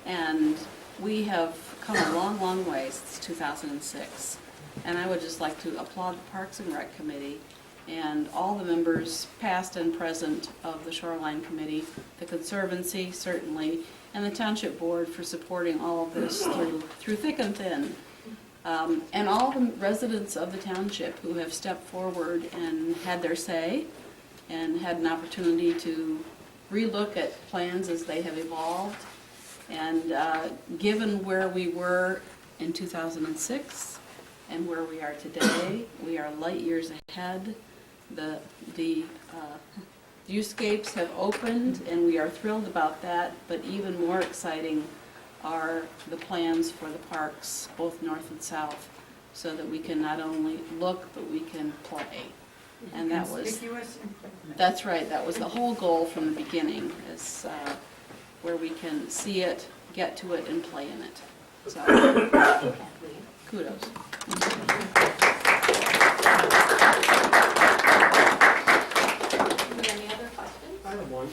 And we have come a long, long way since 2006. And I would just like to applaud the Parks and Rec Committee and all the members, past and present, of the Shoreline Committee, the Conservancy, certainly, and the Township Board for supporting all of this through thick and thin. And all the residents of the township who have stepped forward and had their say and had an opportunity to relook at plans as they have evolved. And given where we were in 2006 and where we are today, we are light years ahead. The viewscapes have opened and we are thrilled about that, but even more exciting are the plans for the parks, both north and south, so that we can not only look, but we can play. And that was, Conspicuous improvement. that's right, that was the whole goal from the beginning, is where we can see it, get to it, and play in it. So, kudos. Any other questions? I have one.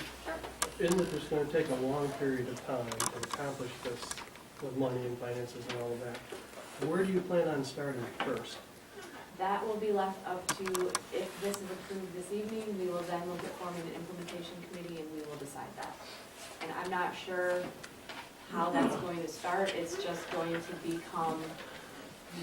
Isn't it just gonna take a long period of time to accomplish this with money and finances and all of that? Where do you plan on starting first? That will be left up to, if this is approved this evening, we will then look at forming an implementation committee and we will decide that. And I'm not sure how that's going to start. It's just going to become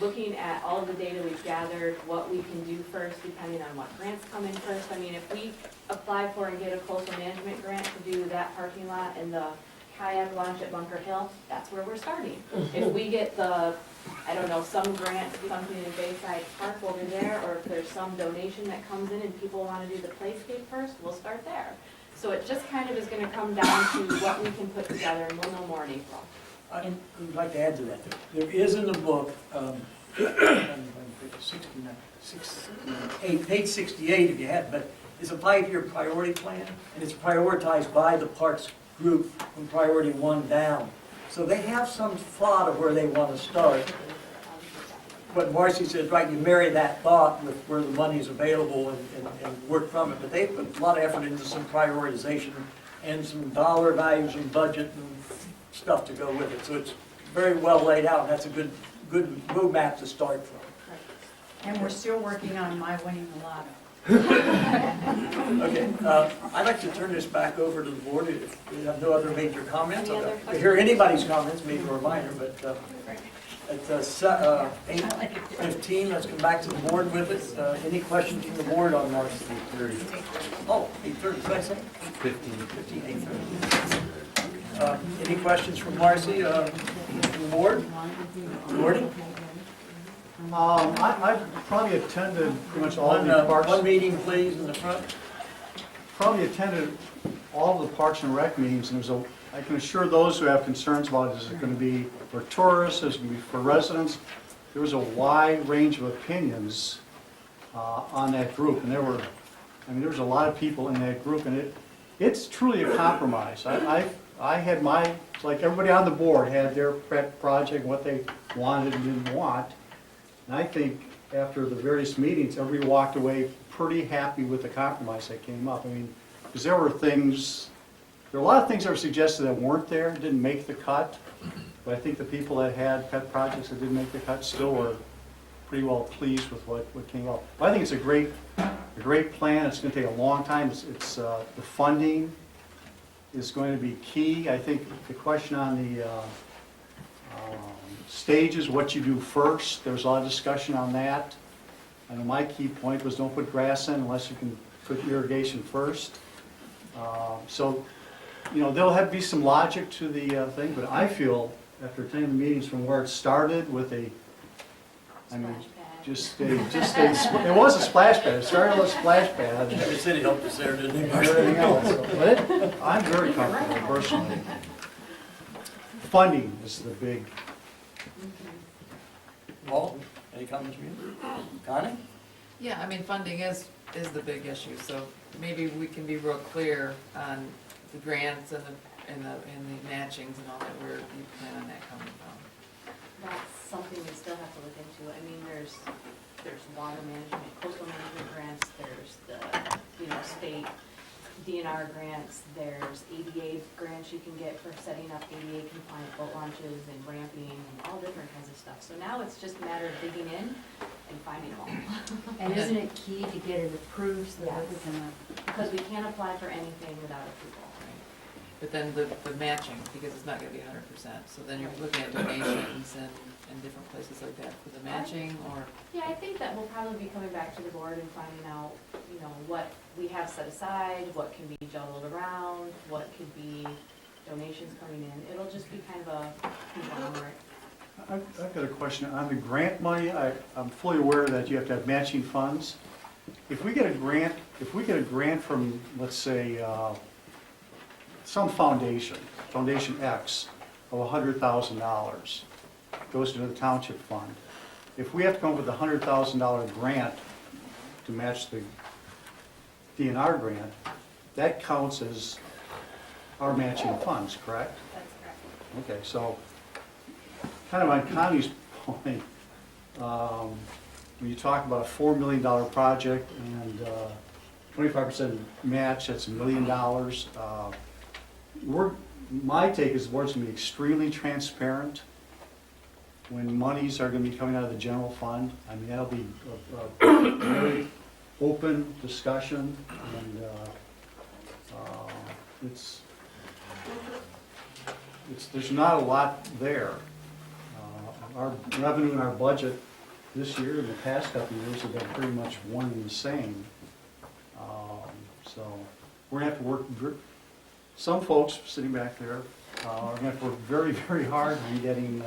looking at all of the data we've gathered, what we can do first, depending on what grants come in first. I mean, if we apply for and get a coastal management grant to do that parking lot and the kayak launch at Bunker Hill, that's where we're starting. If we get the, I don't know, some grant, something in Bayside Park over there, or if there's some donation that comes in and people want to do the playscape first, we'll start there. So it just kind of is going to come down to what we can put together, and we'll know more in April. I'd like to add to that. There is in the book, page 68 if you have, but it's a 5-year priority plan, and it's prioritized by the Parks group from priority 1 down. So they have some thought of where they want to start. What Marcy says, right, you marry that thought with where the money is available and work from it. But they put a lot of effort into some prioritization and some dollar values and budget and stuff to go with it. So it's very well laid out. That's a good roadmap to start from. And we're still working on my winning the lotto. Okay, I'd like to turn this back over to the board if we have no other major comments. If you hear anybody's comments, maybe a reminder, but at 8:15, let's come back to the board with it. Any questions from the board on March 8:30? Oh, 8:30, did I say? 15, 8:30. Any questions from Marcy, from the board? Gordy? I probably attended pretty much all the parks. One meeting, please, in the front. Probably attended all the Parks and Rec meetings, and I can assure those who have concerns about it, is it going to be for tourists, is it going to be for residents? There was a wide range of opinions on that group, and there was a lot of people in that group, and it's truly a compromise. I had like everybody on the board had their pet project, what they wanted and didn't want. And I think after the various meetings, everybody walked away pretty happy with the compromise that came up. I mean, because there were a lot of things that were suggested that weren't there, didn't make the cut. But I think the people that had pet projects that didn't make the cut still were pretty well pleased with what came up. But I think it's a great plan. It's going to take a long time. The funding is going to be key. I think the question on the stages, what you do first, there was a lot of discussion on that. I know my key point was don't put grass in unless you can put irrigation first. So, there'll have to be some logic to the thing, but I feel after attending the meetings from where it started with it was a splash pad. It started with a splash pad. The city helped us there, didn't it? Everything else. But I'm very comfortable personally. Funding is the big. Paul, any comments from you? Connie? Yeah, funding is the big issue, so maybe we can be real clear on the grants and the matchings and all that, where you plan on that coming from. That's something we still have to look into. There's water management, coastal management grants, there's the, state DNR grants, there's ADA grants you can get for setting up ADA compliant boat launches and ramping and all different kinds of stuff. So now it's just a matter of digging in and finding them all. And isn't it key to get it approved so that we can? Because we can't apply for anything without approval. But then the matching, because it's not gonna be 100%, so then you're looking at donations and different places like that for the matching, or? Yeah, I think that we'll probably be coming back to the board and finding out, what we have set aside, what can be juggled around, what could be donations coming in. It'll just be kind of a conglomerate. I've got a question. On the grant money, I'm fully aware that you have to have matching funds. If we get a grant from, let's say, some foundation X of $100,000 goes to the township fund. If we have to come up with a $100,000 grant to match the DNR grant, that counts as our matching funds, correct? That's correct. Okay, so, kind of on Connie's point, when you talk about a $4 million project and 25% match, that's $1 million. My take is the board's gonna be extremely transparent when monies are gonna be coming out of the general fund. I mean, that'll be a very open discussion, and there's not a lot there. Our revenue and our budget this year and the past couple of years have been pretty much one and the same. So we're gonna have to work, some folks sitting back there are gonna have to work very, very hard on getting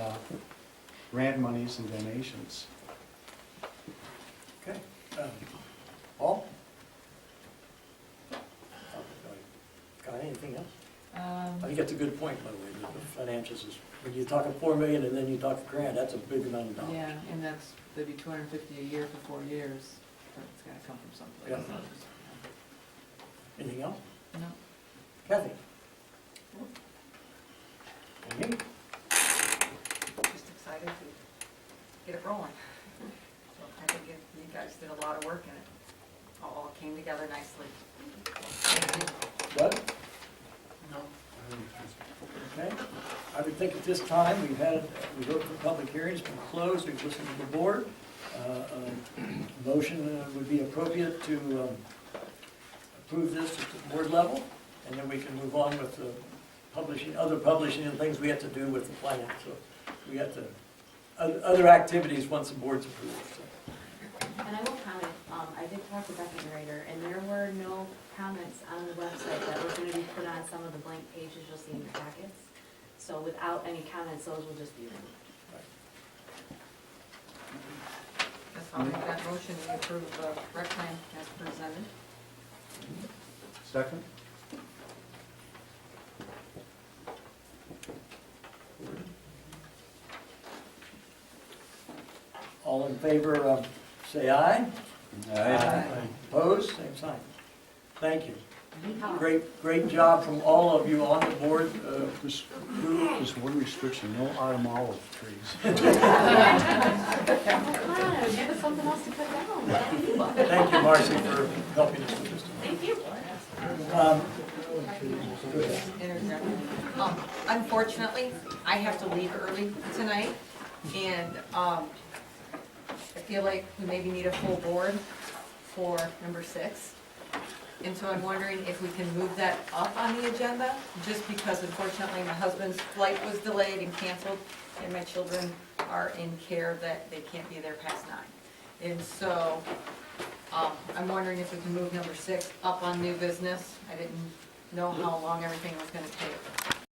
grant monies and donations. Okay. Paul? Got anything else? I think that's a good point, by the way, the financials is, when you talk of $4 million and then you talk a grant, that's a big amount of dollars. Yeah, and that's, they'd be $250 a year for 4 years, but it's gotta come from someplace. Yeah. Anything else? No. Kathy? Anything? Just excited to get it rolling. So I think you guys did a lot of work in it. All came together nicely. Bud? No. Okay. I would think at this time, we've opened the public hearings, been closed, we've listened to the board. Motion would be appropriate to approve this at the board level, and then we can move on with the other publishing and things we have to do with the plan. So we have to, other activities once the board's approved. So. And I will comment, I did talk to Becky Rader, and there were no comments on the website that were gonna be put on some of the blank pages you'll see in your packets. So without any comments, those will just be removed. Guess I'll make that motion to approve the rec plan as presented. Second? All in favor, say aye. Aye. Opposed, same sign. Thank you. Great job from all of you on the board. Just one restriction, no autumn olive trees. Oh, come on, give us something else to cut down. Thank you, Marcy, for helping us with this. Thank you. Unfortunately, I have to leave early tonight, and I feel like we maybe need a full board for number 6. And so I'm wondering if we can move that up on the agenda, just because unfortunately my husband's flight was delayed and canceled, and my children are in care that they can't be there past 9. And so I'm wondering if we can move number 6 up on new business. I didn't know how long everything was gonna take.